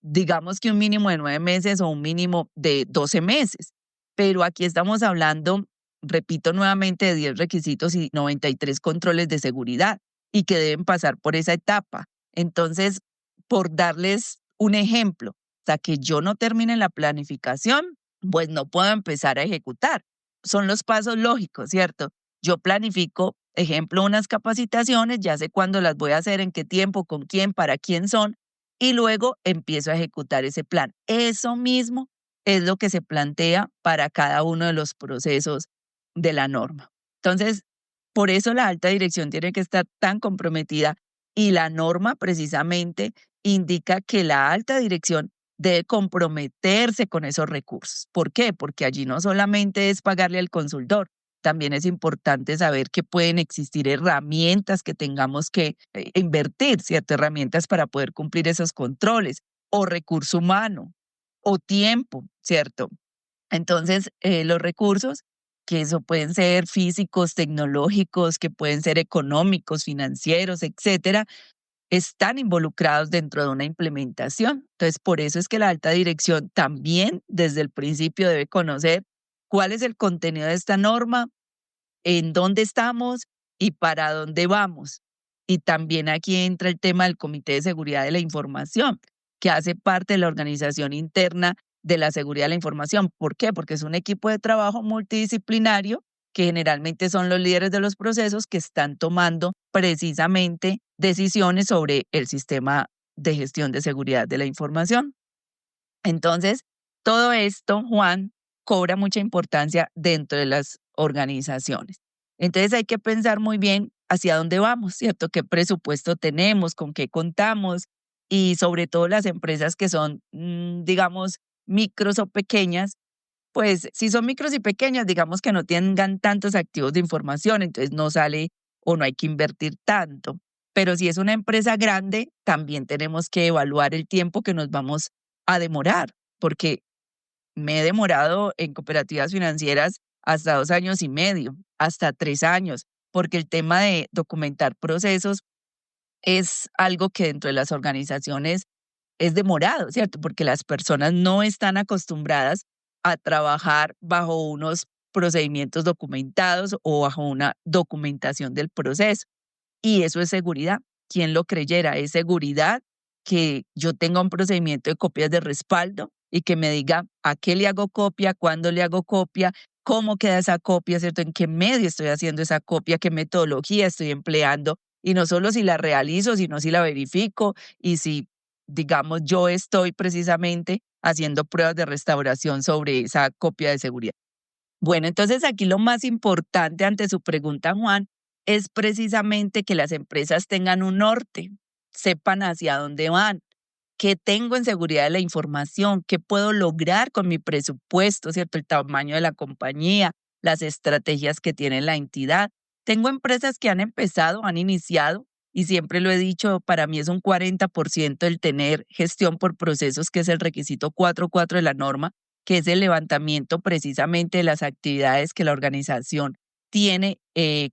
C: digamos que un mínimo de 9 meses o un mínimo de 12 meses. Pero aquí estamos hablando, repito nuevamente, de 10 requisitos y 93 controles de seguridad y que deben pasar por esa etapa. Entonces, por darles un ejemplo, hasta que yo no termine la planificación, pues no puedo empezar a ejecutar. Son los pasos lógicos, ¿cierto? Yo planifico, ejemplo, unas capacitaciones, ya sé cuándo las voy a hacer, en qué tiempo, con quién, para quién son, y luego empiezo a ejecutar ese plan. Eso mismo es lo que se plantea para cada uno de los procesos de la norma. Entonces, por eso la alta dirección tiene que estar tan comprometida y la norma precisamente indica que la alta dirección debe comprometerse con esos recursos. ¿Por qué? Porque allí no solamente es pagarle al consultor, también es importante saber que pueden existir herramientas que tengamos que invertir, ¿cierto? Herramientas para poder cumplir esos controles, o recurso humano, o tiempo, ¿cierto? Entonces, los recursos, que eso pueden ser físicos, tecnológicos, que pueden ser económicos, financieros, etcétera, están involucrados dentro de una implementación. Entonces, por eso es que la alta dirección también desde el principio debe conocer cuál es el contenido de esta norma, en dónde estamos y para dónde vamos. Y también aquí entra el tema del Comité de Seguridad de la Información, que hace parte de la organización interna de la seguridad de la información. ¿Por qué? Porque es un equipo de trabajo multidisciplinario que generalmente son los líderes de los procesos que están tomando precisamente decisiones sobre el sistema de gestión de seguridad de la información. Entonces, todo esto, Juan, cobra mucha importancia dentro de las organizaciones. Entonces hay que pensar muy bien hacia dónde vamos, ¿cierto? ¿Qué presupuesto tenemos? ¿Con qué contamos? Y sobre todo las empresas que son, digamos, micros o pequeñas, pues si son micros y pequeñas, digamos que no tengan tantos activos de información, entonces no sale o no hay que invertir tanto. Pero si es una empresa grande, también tenemos que evaluar el tiempo que nos vamos a demorar, porque me he demorado en cooperativas financieras hasta 2 años y medio, hasta 3 años, porque el tema de documentar procesos es algo que dentro de las organizaciones es demorado, ¿cierto? Porque las personas no están acostumbradas a trabajar bajo unos procedimientos documentados o bajo una documentación del proceso. Y eso es seguridad. ¿Quién lo creyera? Es seguridad que yo tenga un procedimiento de copias de respaldo y que me diga a qué le hago copia, cuándo le hago copia, cómo queda esa copia, ¿cierto? En qué medio estoy haciendo esa copia, qué metodología estoy empleando. Y no solo si la realizo, sino si la verifico y si, digamos, yo estoy precisamente haciendo pruebas de restauración sobre esa copia de seguridad. Bueno, entonces aquí lo más importante ante su pregunta, Juan, es precisamente que las empresas tengan un norte, sepan hacia dónde van, qué tengo en seguridad de la información, qué puedo lograr con mi presupuesto, ¿cierto? El tamaño de la compañía, las estrategias que tiene la entidad. Tengo empresas que han empezado, han iniciado, y siempre lo he dicho, para mí es un 40% el tener gestión por procesos, que es el requisito 4.4 de la norma, que es el levantamiento precisamente de las actividades que la organización tiene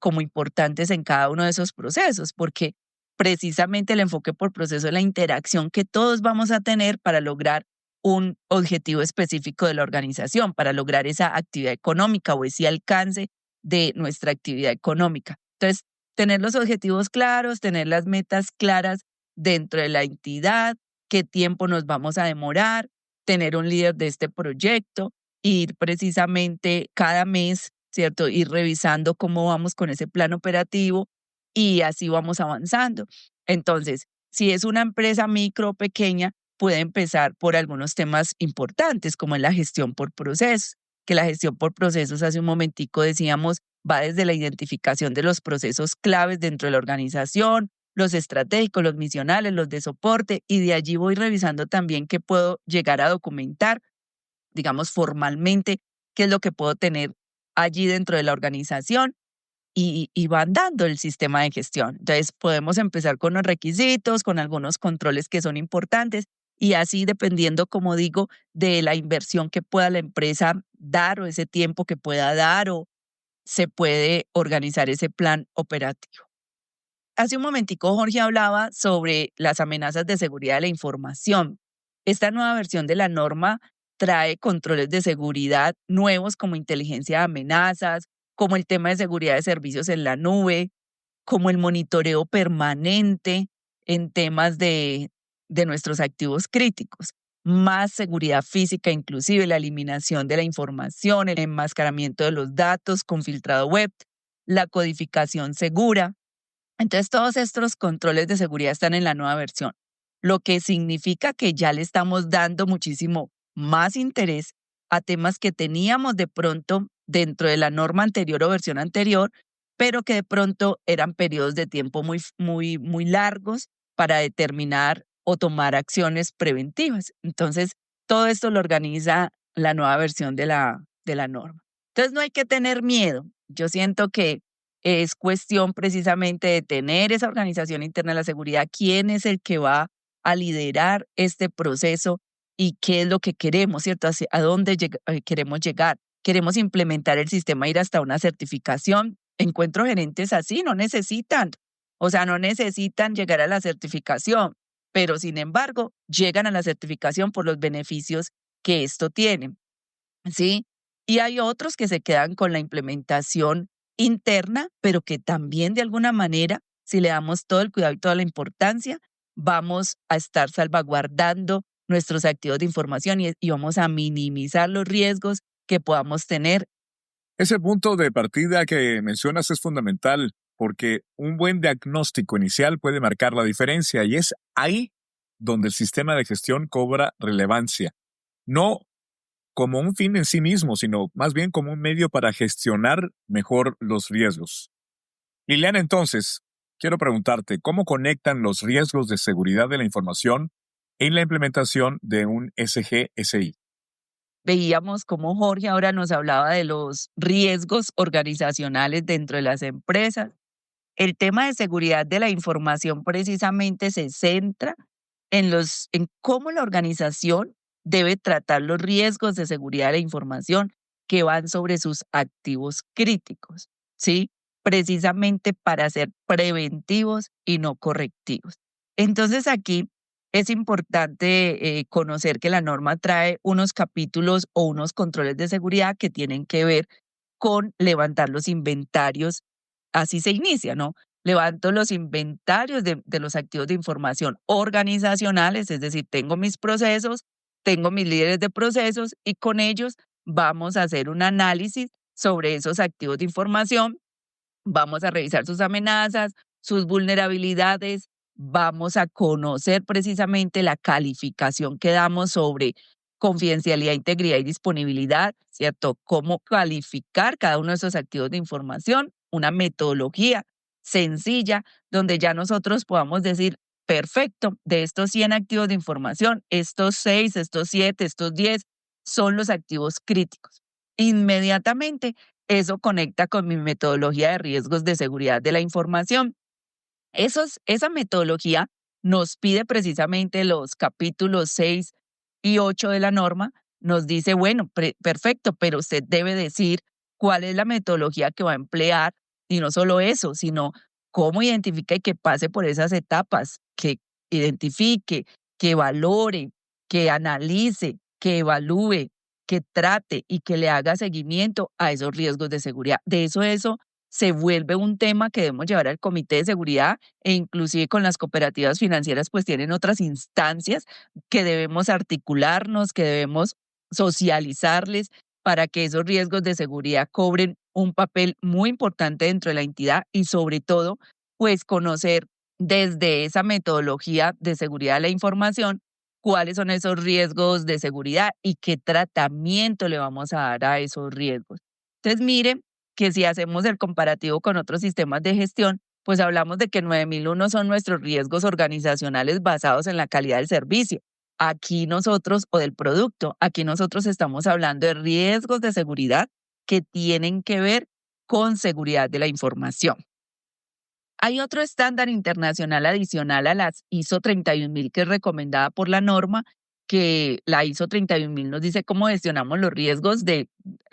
C: como importantes en cada uno de esos procesos, porque precisamente el enfoque por proceso es la interacción que todos vamos a tener para lograr un objetivo específico de la organización, para lograr esa actividad económica o ese alcance de nuestra actividad económica. Entonces, tener los objetivos claros, tener las metas claras dentro de la entidad, qué tiempo nos vamos a demorar, tener un líder de este proyecto, ir precisamente cada mes, ¿cierto? Ir revisando cómo vamos con ese plan operativo y así vamos avanzando. Entonces, si es una empresa micro o pequeña, puede empezar por algunos temas importantes, como es la gestión por procesos, que la gestión por procesos, hace un momentico decíamos, va desde la identificación de los procesos claves dentro de la organización, los estratégicos, los misionales, los de soporte, y de allí voy revisando también qué puedo llegar a documentar, digamos formalmente, qué es lo que puedo tener allí dentro de la organización y van dando el sistema de gestión. Entonces, podemos empezar con los requisitos, con algunos controles que son importantes y así dependiendo, como digo, de la inversión que pueda la empresa dar o ese tiempo que pueda dar o se puede organizar ese plan operativo. Hace un momentico Jorge hablaba sobre las amenazas de seguridad de la información. Esta nueva versión de la norma trae controles de seguridad nuevos como inteligencia de amenazas, como el tema de seguridad de servicios en la nube, como el monitoreo permanente en temas de nuestros activos críticos, más seguridad física, inclusive la eliminación de la información, el enmascaramiento de los datos con filtrado web, la codificación segura. Entonces, todos estos controles de seguridad están en la nueva versión, lo que significa que ya le estamos dando muchísimo más interés a temas que teníamos de pronto dentro de la norma anterior o versión anterior, pero que de pronto eran periodos de tiempo muy largos para determinar o tomar acciones preventivas. Entonces, todo esto lo organiza la nueva versión de la norma. Entonces, no hay que tener miedo. Yo siento que es cuestión precisamente de tener esa organización interna de la seguridad, quién es el que va a liderar este proceso y qué es lo que queremos, ¿cierto? ¿A dónde queremos llegar? Queremos implementar el sistema, ir hasta una certificación. Encuentro gerentes así, no necesitan, o sea, no necesitan llegar a la certificación, pero sin embargo, llegan a la certificación por los beneficios que esto tiene, ¿sí? Y hay otros que se quedan con la implementación interna, pero que también de alguna manera, si le damos todo el cuidado y toda la importancia, vamos a estar salvaguardando nuestros activos de información y vamos a minimizar los riesgos que podamos tener.
A: Ese punto de partida que mencionas es fundamental porque un buen diagnóstico inicial puede marcar la diferencia y es ahí donde el sistema de gestión cobra relevancia. No como un fin en sí mismo, sino más bien como un medio para gestionar mejor los riesgos. Liliana, entonces, quiero preguntarte, ¿cómo conectan los riesgos de seguridad de la información en la implementación de un SGSI?
C: Veíamos cómo Jorge ahora nos hablaba de los riesgos organizacionales dentro de las empresas. El tema de seguridad de la información precisamente se centra en cómo la organización debe tratar los riesgos de seguridad de la información que van sobre sus activos críticos, ¿sí? Precisamente para ser preventivos y no correctivos. Entonces aquí es importante conocer que la norma trae unos capítulos o unos controles de seguridad que tienen que ver con levantar los inventarios. Así se inicia, ¿no? Levanto los inventarios de los activos de información organizacionales, es decir, tengo mis procesos, tengo mis líderes de procesos y con ellos vamos a hacer un análisis sobre esos activos de información, vamos a revisar sus amenazas, sus vulnerabilidades, vamos a conocer precisamente la calificación que damos sobre confidencialidad, integridad y disponibilidad, ¿cierto? Cómo calificar cada uno de esos activos de información, una metodología sencilla donde ya nosotros podamos decir, perfecto, de estos 100 activos de información, estos 6, estos 7, estos 10 son los activos críticos. Inmediatamente eso conecta con mi metodología de riesgos de seguridad de la información. Esa metodología nos pide precisamente los capítulos 6 y 8 de la norma, nos dice, bueno, perfecto, pero usted debe decir cuál es la metodología que va a emplear y no solo eso, sino cómo identifica y que pase por esas etapas, que identifique, que valore, que analice, que evalúe, que trate y que le haga seguimiento a esos riesgos de seguridad. De eso se vuelve un tema que debemos llevar al comité de seguridad e inclusive con las cooperativas financieras pues tienen otras instancias que debemos articularnos, que debemos socializarles para que esos riesgos de seguridad cobren un papel muy importante dentro de la entidad y sobre todo pues conocer desde esa metodología de seguridad de la información cuáles son esos riesgos de seguridad y qué tratamiento le vamos a dar a esos riesgos. Entonces, mire que si hacemos el comparativo con otros sistemas de gestión, pues hablamos de que 9001 son nuestros riesgos organizacionales basados en la calidad del servicio. Aquí nosotros, o del producto, aquí nosotros estamos hablando de riesgos de seguridad que tienen que ver con seguridad de la información. Hay otro estándar internacional adicional a las ISO 31000 que es recomendada por la norma, que la ISO 31000 nos dice cómo gestionamos los riesgos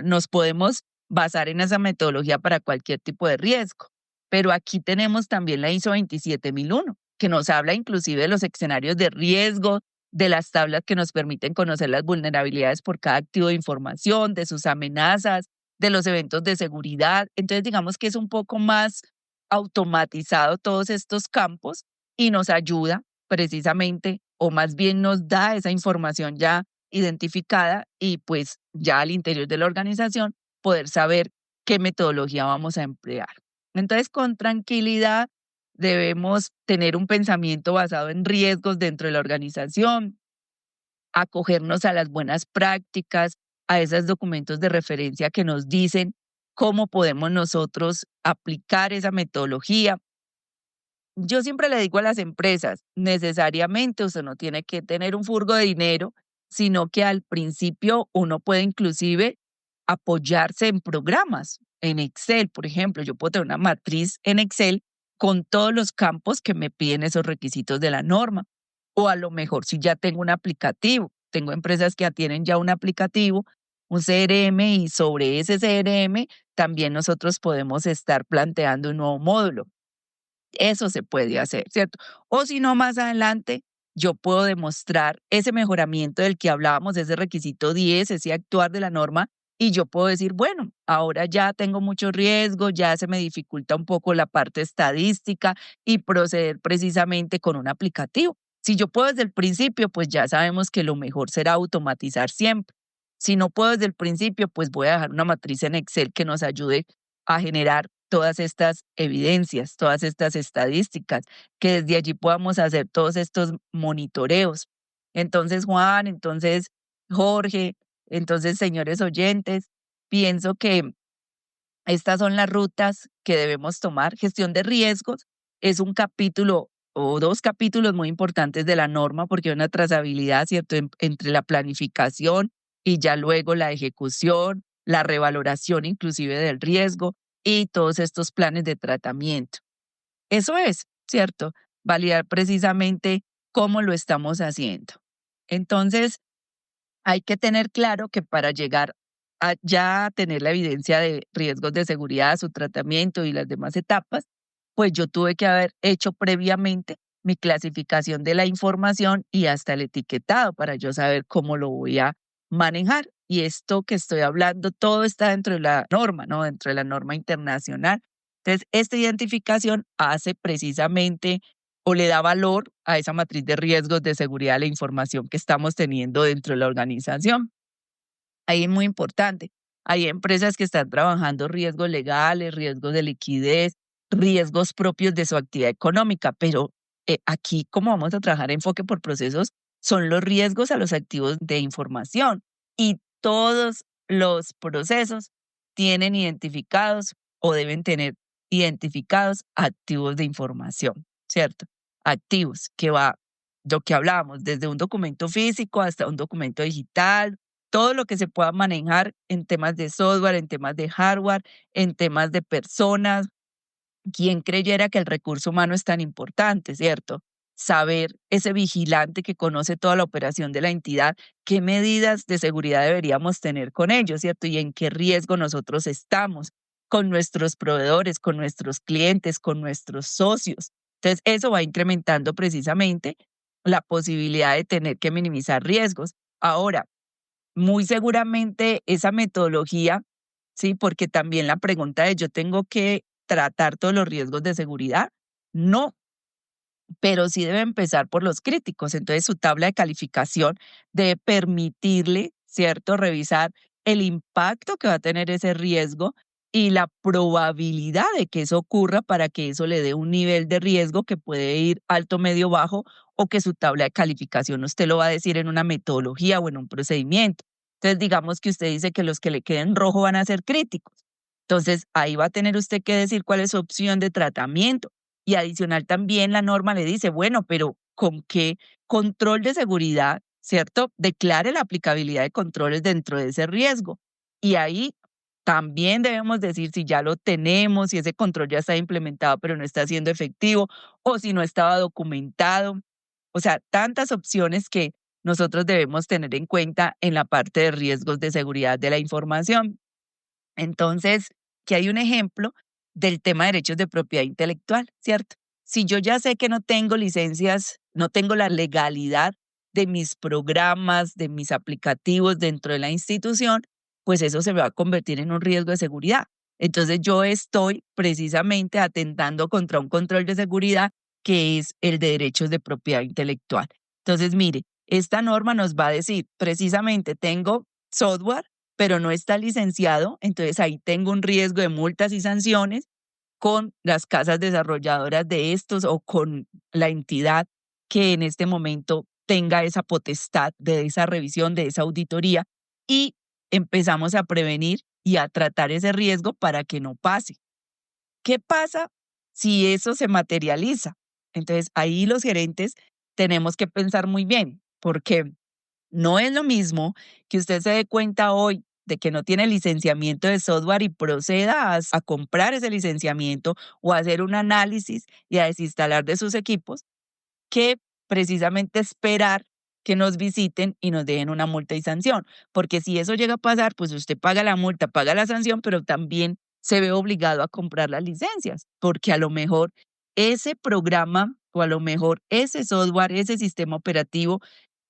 C: nos podemos basar en esa metodología para cualquier tipo de riesgo. Pero aquí tenemos también la ISO 27001, que nos habla inclusive de los escenarios de riesgo, de las tablas que nos permiten conocer las vulnerabilidades por cada activo de información, de sus amenazas, de los eventos de seguridad. Entonces, digamos que es un poco más automatizado todos estos campos y nos ayuda precisamente, o más bien nos da esa información ya identificada y pues ya al interior de la organización poder saber qué metodología vamos a emplear. Entonces, con tranquilidad debemos tener un pensamiento basado en riesgos dentro de la organización, acogernos a las buenas prácticas, a esos documentos de referencia que nos dicen cómo podemos nosotros aplicar esa metodología. Yo siempre le digo a las empresas, necesariamente usted no tiene que tener un furgo de dinero, sino que al principio uno puede inclusive apoyarse en programas, en Excel, por ejemplo. Yo puedo tener una matriz en Excel con todos los campos que me piden esos requisitos de la norma. O a lo mejor si ya tengo un aplicativo, tengo empresas que ya tienen ya un aplicativo, un CRM, y sobre ese CRM también nosotros podemos estar planteando un nuevo módulo. Eso se puede hacer, ¿cierto? O si no, más adelante yo puedo demostrar ese mejoramiento del que hablábamos, ese requisito 10, ese actuar de la norma, y yo puedo decir, bueno, ahora ya tengo mucho riesgo, ya se me dificulta un poco la parte estadística y proceder precisamente con un aplicativo. Si yo puedo desde el principio, pues ya sabemos que lo mejor será automatizar siempre. Si no puedo desde el principio, pues voy a dejar una matriz en Excel que nos ayude a generar todas estas evidencias, todas estas estadísticas, que desde allí podamos hacer todos estos monitoreos. Entonces, Juan, entonces, Jorge, entonces, señores oyentes, pienso que estas son las rutas que debemos tomar. Gestión de riesgos es un capítulo o dos capítulos muy importantes de la norma porque hay una trazabilidad, ¿cierto?, entre la planificación y ya luego la ejecución, la revaloración inclusive del riesgo y todos estos planes de tratamiento. Eso es, ¿cierto? Validar precisamente cómo lo estamos haciendo. Entonces, hay que tener claro que para llegar a ya tener la evidencia de riesgos de seguridad, su tratamiento y las demás etapas, pues yo tuve que haber hecho previamente mi clasificación de la información y hasta el etiquetado para yo saber cómo lo voy a manejar. Y esto que estoy hablando, todo está dentro de la norma, ¿no? Dentro de la norma internacional. Entonces, esta identificación hace precisamente o le da valor a esa matriz de riesgos de seguridad de la información que estamos teniendo dentro de la organización. Ahí es muy importante. Hay empresas que están trabajando riesgos legales, riesgos de liquidez, riesgos propios de su actividad económica, pero aquí, como vamos a trabajar enfoque por procesos, son los riesgos a los activos de información y todos los procesos tienen identificados o deben tener identificados activos de información, ¿cierto? Activos que va, lo que hablábamos, desde un documento físico hasta un documento digital, todo lo que se pueda manejar en temas de software, en temas de hardware, en temas de personas. ¿Quién creyera que el recurso humano es tan importante, cierto? Saber ese vigilante que conoce toda la operación de la entidad, qué medidas de seguridad deberíamos tener con ellos, ¿cierto? Y en qué riesgo nosotros estamos con nuestros proveedores, con nuestros clientes, con nuestros socios. Entonces, eso va incrementando precisamente la posibilidad de tener que minimizar riesgos. Ahora, muy seguramente esa metodología, sí, porque también la pregunta es, ¿yo tengo que tratar todos los riesgos de seguridad? No, pero sí debe empezar por los críticos. Entonces, su tabla de calificación debe permitirle, ¿cierto?, revisar el impacto que va a tener ese riesgo y la probabilidad de que eso ocurra para que eso le dé un nivel de riesgo que puede ir alto, medio, bajo, o que su tabla de calificación usted lo va a decir en una metodología o en un procedimiento. Entonces, digamos que usted dice que los que le queden rojo van a ser críticos. Entonces, ahí va a tener usted que decir cuál es su opción de tratamiento. Y adicional también la norma le dice, bueno, pero ¿con qué control de seguridad, cierto? Declare la aplicabilidad de controles dentro de ese riesgo. Y ahí también debemos decir si ya lo tenemos, si ese control ya está implementado pero no está siendo efectivo o si no estaba documentado. O sea, tantas opciones que nosotros debemos tener en cuenta en la parte de riesgos de seguridad de la información. Entonces, que hay un ejemplo del tema de derechos de propiedad intelectual, ¿cierto? Si yo ya sé que no tengo licencias, no tengo la legalidad de mis programas, de mis aplicativos dentro de la institución, pues eso se va a convertir en un riesgo de seguridad. Entonces yo estoy precisamente atentando contra un control de seguridad que es el de derechos de propiedad intelectual. Entonces, mire, esta norma nos va a decir, precisamente tengo software pero no está licenciado, entonces ahí tengo un riesgo de multas y sanciones con las casas desarrolladoras de estos o con la entidad que en este momento tenga esa potestad de esa revisión, de esa auditoría y empezamos a prevenir y a tratar ese riesgo para que no pase. ¿Qué pasa si eso se materializa? Entonces ahí los gerentes tenemos que pensar muy bien, porque no es lo mismo que usted se dé cuenta hoy de que no tiene licenciamiento de software y proceda a comprar ese licenciamiento o a hacer un análisis y a desinstalar de sus equipos, que precisamente esperar que nos visiten y nos dejen una multa y sanción. Porque si eso llega a pasar, pues usted paga la multa, paga la sanción, pero también se ve obligado a comprar las licencias, porque a lo mejor ese programa o a lo mejor ese software, ese sistema operativo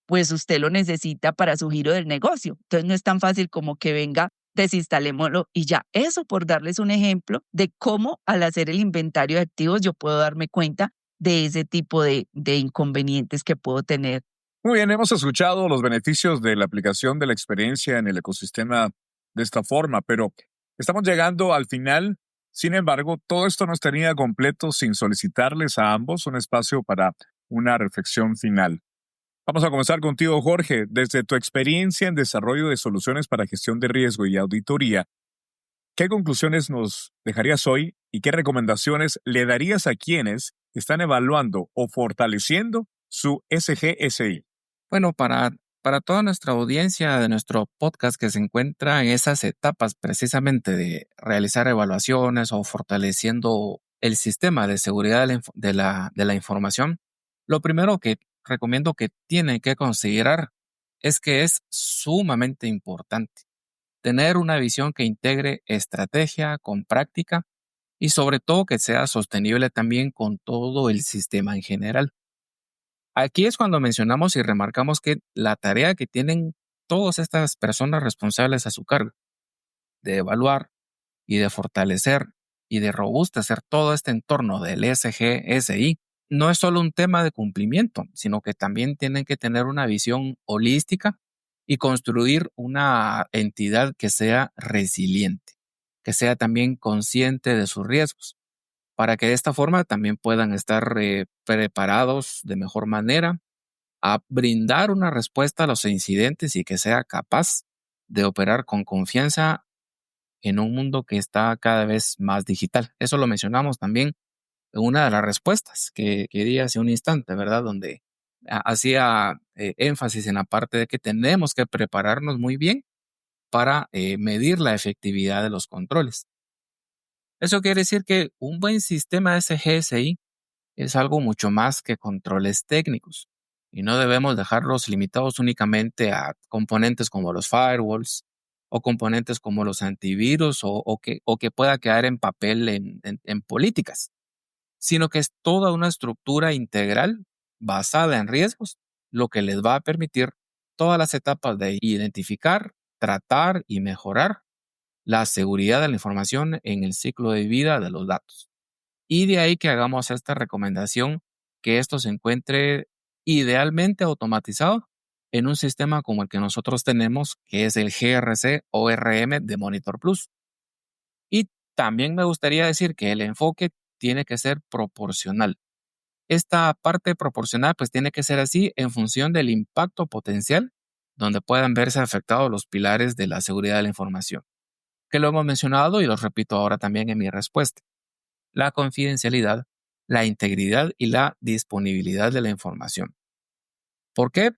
C: pues usted lo necesita para su giro del negocio. Entonces no es tan fácil como que venga, desinstalémoslo y ya. Eso por darles un ejemplo de cómo al hacer el inventario de activos yo puedo darme cuenta de ese tipo de inconvenientes que puedo tener.
A: Muy bien, hemos escuchado los beneficios de la aplicación de la experiencia en el ecosistema de esta forma, pero estamos llegando al final. Sin embargo, todo esto no estaría completo sin solicitarles a ambos un espacio para una reflexión final. Vamos a comenzar contigo, Jorge. Desde tu experiencia en desarrollo de soluciones para gestión de riesgo y auditoría, ¿qué conclusiones nos dejarías hoy y qué recomendaciones le darías a quienes están evaluando o fortaleciendo su SGSI?
B: Bueno, para toda nuestra audiencia de nuestro podcast que se encuentra en esas etapas precisamente de realizar evaluaciones o fortaleciendo el sistema de seguridad de la información, lo primero que recomiendo que tienen que considerar es que es sumamente importante tener una visión que integre estrategia con práctica y sobre todo que sea sostenible también con todo el sistema en general. Aquí es cuando mencionamos y remarcamos que la tarea que tienen todas estas personas responsables a su cargo de evaluar y de fortalecer y de robustecer todo este entorno del SGSI no es solo un tema de cumplimiento, sino que también tienen que tener una visión holística y construir una entidad que sea resiliente, que sea también consciente de sus riesgos, para que de esta forma también puedan estar preparados de mejor manera a brindar una respuesta a los incidentes y que sea capaz de operar con confianza en un mundo que está cada vez más digital. Eso lo mencionamos también en una de las respuestas que di hace un instante, ¿verdad? Donde hacía énfasis en la parte de que tenemos que prepararnos muy bien para medir la efectividad de los controles. Eso quiere decir que un buen sistema SGSI es algo mucho más que controles técnicos y no debemos dejarlos limitados únicamente a componentes como los firewalls o componentes como los antivirus o que pueda quedar en papel en políticas, sino que es toda una estructura integral basada en riesgos, lo que les va a permitir todas las etapas de identificar, tratar y mejorar la seguridad de la información en el ciclo de vida de los datos. Y de ahí que hagamos esta recomendación que esto se encuentre idealmente automatizado en un sistema como el que nosotros tenemos, que es el GRC ORM de Monitor Plus. Y también me gustaría decir que el enfoque tiene que ser proporcional. Esta parte proporcional pues tiene que ser así en función del impacto potencial donde puedan verse afectados los pilares de la seguridad de la información. que lo hemos mencionado y lo repito ahora también en mi respuesta. La confidencialidad, la integridad y la disponibilidad de la información. ¿Por qué?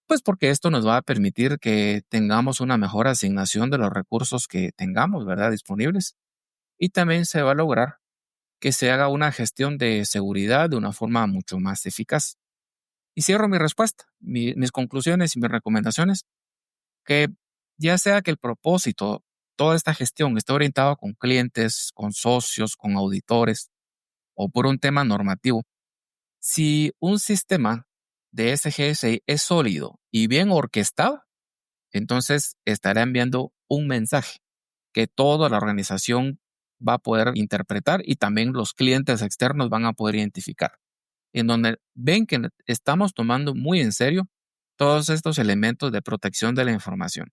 B: Pues porque esto nos va a permitir que tengamos una mejor asignación de los recursos que tengamos, ¿verdad?, disponibles. Y también se va a lograr que se haga una gestión de seguridad de una forma mucho más eficaz. Y cierro mi respuesta, mis conclusiones y mis recomendaciones, que ya sea que el propósito, toda esta gestión esté orientada con clientes, con socios, con auditores o por un tema normativo, si un sistema de SGSI es sólido y bien orquestado, entonces estará enviando un mensaje que toda la organización va a poder interpretar y también los clientes externos van a poder identificar, en donde ven que estamos tomando muy en serio todos estos elementos de protección de la información.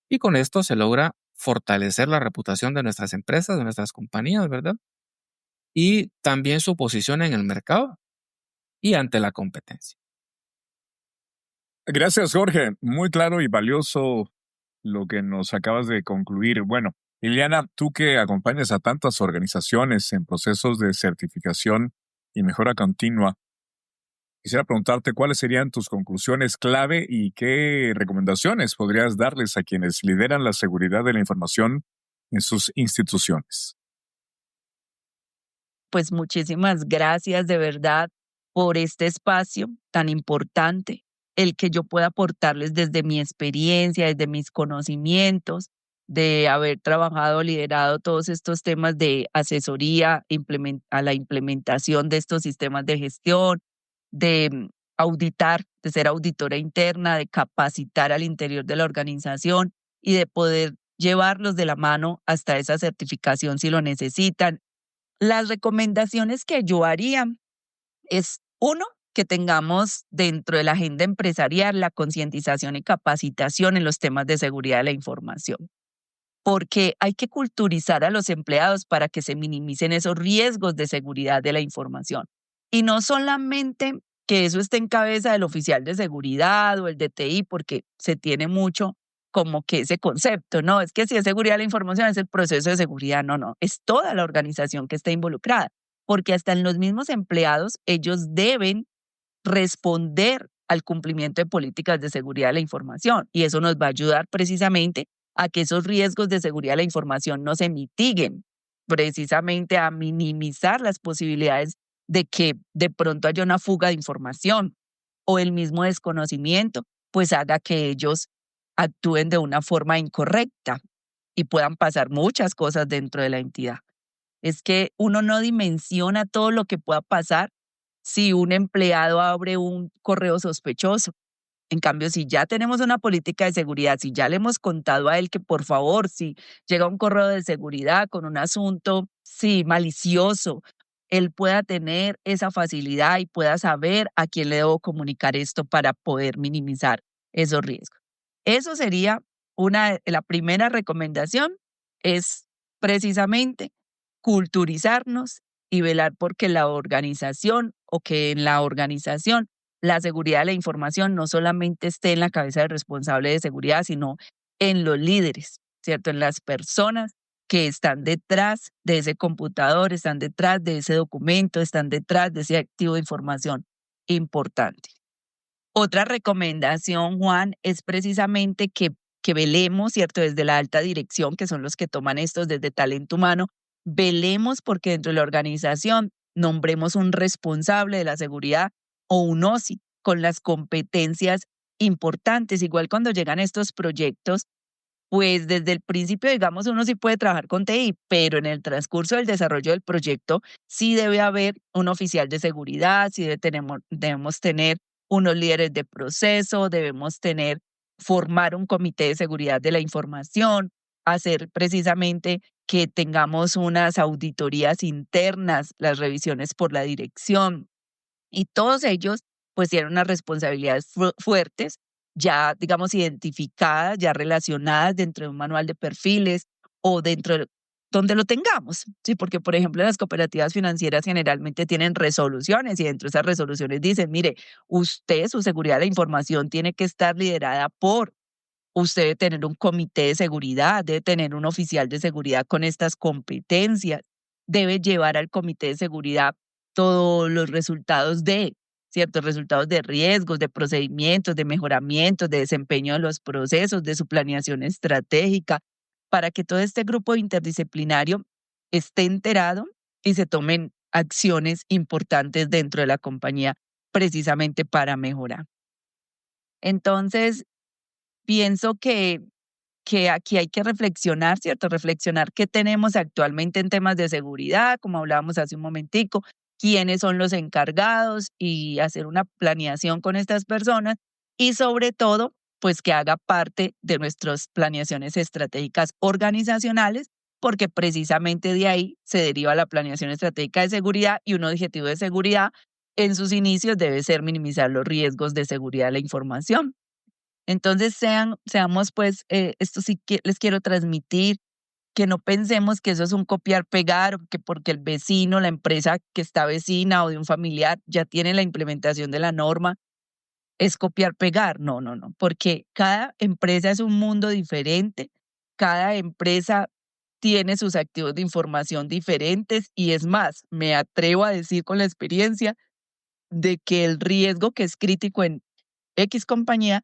B: Y con esto se logra fortalecer la reputación de nuestras empresas, de nuestras compañías, ¿verdad? Y también su posición en el mercado y ante la competencia.
A: Gracias, Jorge. Muy claro y valioso lo que nos acabas de concluir. Bueno, Liliana, tú que acompañas a tantas organizaciones en procesos de certificación y mejora continua, quisiera preguntarte cuáles serían tus conclusiones clave y qué recomendaciones podrías darles a quienes lideran la seguridad de la información en sus instituciones.
C: Pues muchísimas gracias de verdad por este espacio tan importante, el que yo pueda aportarles desde mi experiencia, desde mis conocimientos, de haber trabajado, liderado todos estos temas de asesoría a la implementación de estos sistemas de gestión, de auditar, de ser auditora interna, de capacitar al interior de la organización y de poder llevarlos de la mano hasta esa certificación si lo necesitan. Las recomendaciones que yo haría es, uno, que tengamos dentro de la agenda empresarial la concientización y capacitación en los temas de seguridad de la información, porque hay que culturizar a los empleados para que se minimicen esos riesgos de seguridad de la información. Y no solamente que eso esté en cabeza del oficial de seguridad o el DTI, porque se tiene mucho como que ese concepto, no, es que si es seguridad de la información es el proceso de seguridad, no, no, es toda la organización que está involucrada, porque hasta en los mismos empleados ellos deben responder al cumplimiento de políticas de seguridad de la información y eso nos va a ayudar precisamente a que esos riesgos de seguridad de la información no se mitiguen, precisamente a minimizar las posibilidades de que de pronto haya una fuga de información o el mismo desconocimiento, pues haga que ellos actúen de una forma incorrecta y puedan pasar muchas cosas dentro de la entidad. Es que uno no dimensiona todo lo que pueda pasar si un empleado abre un correo sospechoso. En cambio, si ya tenemos una política de seguridad, si ya le hemos contado a él que por favor, si llega un correo de seguridad con un asunto, sí, malicioso, él pueda tener esa facilidad y pueda saber a quién le debo comunicar esto para poder minimizar esos riesgos. Eso sería la primera recomendación, es precisamente culturizarnos y velar por que la organización o que en la organización la seguridad de la información no solamente esté en la cabeza del responsable de seguridad, sino en los líderes, ¿cierto? En las personas que están detrás de ese computador, están detrás de ese documento, están detrás de ese activo de información importante. Otra recomendación, Juan, es precisamente que velemos, ¿cierto? Desde la alta dirección, que son los que toman estos desde talento humano, velemos porque dentro de la organización nombremos un responsable de la seguridad o un OSI con las competencias importantes. Igual cuando llegan estos proyectos, pues desde el principio, digamos, uno sí puede trabajar con TI, pero en el transcurso del desarrollo del proyecto sí debe haber un oficial de seguridad, sí debemos tener unos líderes de proceso, formar un comité de seguridad de la información, hacer precisamente que tengamos unas auditorías internas, las revisiones por la dirección, y todos ellos pues tienen unas responsabilidades fuertes, ya digamos identificadas, ya relacionadas dentro de un manual de perfiles o donde lo tengamos, ¿sí? Porque por ejemplo las cooperativas financieras generalmente tienen resoluciones y dentro de esas resoluciones dicen, mire, usted, su seguridad de la información tiene que estar liderada por usted debe tener un comité de seguridad, debe tener un oficial de seguridad con estas competencias, debe llevar al comité de seguridad todos los resultados de, ¿cierto? Resultados de riesgos, de procedimientos, de mejoramientos, de desempeño de los procesos, de su planeación estratégica, para que todo este grupo interdisciplinario esté enterado y se tomen acciones importantes dentro de la compañía precisamente para mejorar. Entonces, pienso que aquí hay que reflexionar, ¿cierto? Reflexionar qué tenemos actualmente en temas de seguridad, como hablábamos hace un momentico, quiénes son los encargados y hacer una planeación con estas personas y sobre todo, pues que haga parte de nuestras planeaciones estratégicas organizacionales, porque precisamente de ahí se deriva la planeación estratégica de seguridad y un objetivo de seguridad en sus inicios debe ser minimizar los riesgos de seguridad de la información. Entonces, seamos pues, esto sí que les quiero transmitir, que no pensemos que eso es un copiar-pegar, o que porque el vecino, la empresa que está vecina o de un familiar ya tiene la implementación de la norma, es copiar-pegar. No, no, no, porque cada empresa es un mundo diferente, cada empresa tiene sus activos de información diferentes y es más, me atrevo a decir con la experiencia de que el riesgo que es crítico en X compañía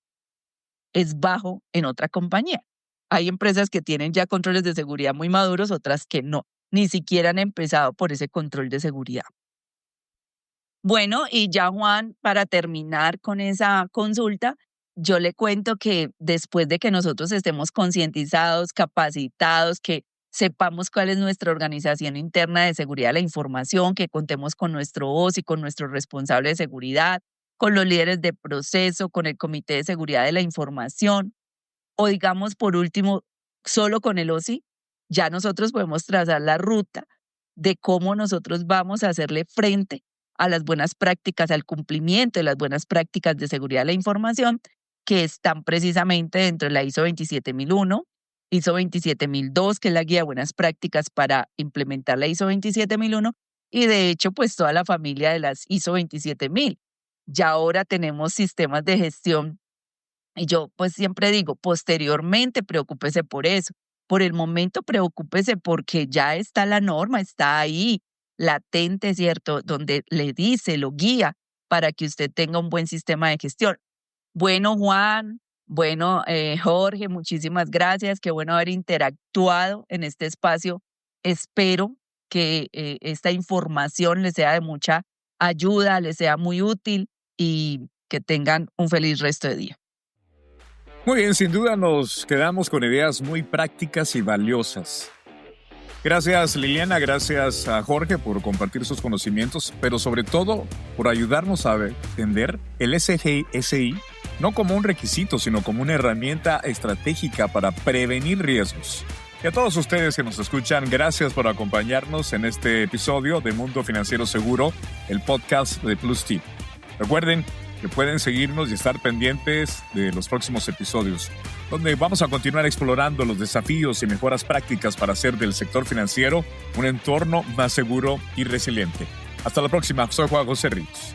C: es bajo en otra compañía. Hay empresas que tienen ya controles de seguridad muy maduros, otras que no, ni siquiera han empezado por ese control de seguridad. Bueno, y ya Juan, para terminar con esa consulta, yo le cuento que después de que nosotros estemos concientizados, capacitados, que sepamos cuál es nuestra organización interna de seguridad de la información, que contemos con nuestro OSI, con nuestro responsable de seguridad, con los líderes de proceso, con el comité de seguridad de la información, o digamos, por último, solo con el OSI, ya nosotros podemos trazar la ruta de cómo nosotros vamos a hacerle frente a las buenas prácticas, al cumplimiento de las buenas prácticas de seguridad de la información que están precisamente dentro de la ISO 27001, ISO 27002, que es la guía de buenas prácticas para implementar la ISO 27001, y de hecho, pues toda la familia de las ISO 27000. Ya ahora tenemos sistemas de gestión y yo pues siempre digo, posteriormente preocúpese por eso. Por el momento preocúpese porque ya está la norma, está ahí, latente, ¿cierto? Donde le dice, lo guía para que usted tenga un buen sistema de gestión. Bueno, Juan, bueno, Jorge, muchísimas gracias. Qué bueno haber interactuado en este espacio. Espero que esta información les sea de mucha ayuda, les sea muy útil y que tengan un feliz resto de día.
A: Muy bien, sin duda nos quedamos con ideas muy prácticas y valiosas. Gracias Liliana, gracias a Jorge por compartir sus conocimientos, pero sobre todo por ayudarnos a entender el SGSI no como un requisito, sino como una herramienta estratégica para prevenir riesgos. Y a todos ustedes que nos escuchan, gracias por acompañarnos en este episodio de Mundo Financiero Seguro, el podcast de Plus Team. Recuerden que pueden seguirnos y estar pendientes de los próximos episodios, donde vamos a continuar explorando los desafíos y mejoras prácticas para hacer del sector financiero un entorno más seguro y resiliente. Hasta la próxima, soy Juan José Ríos.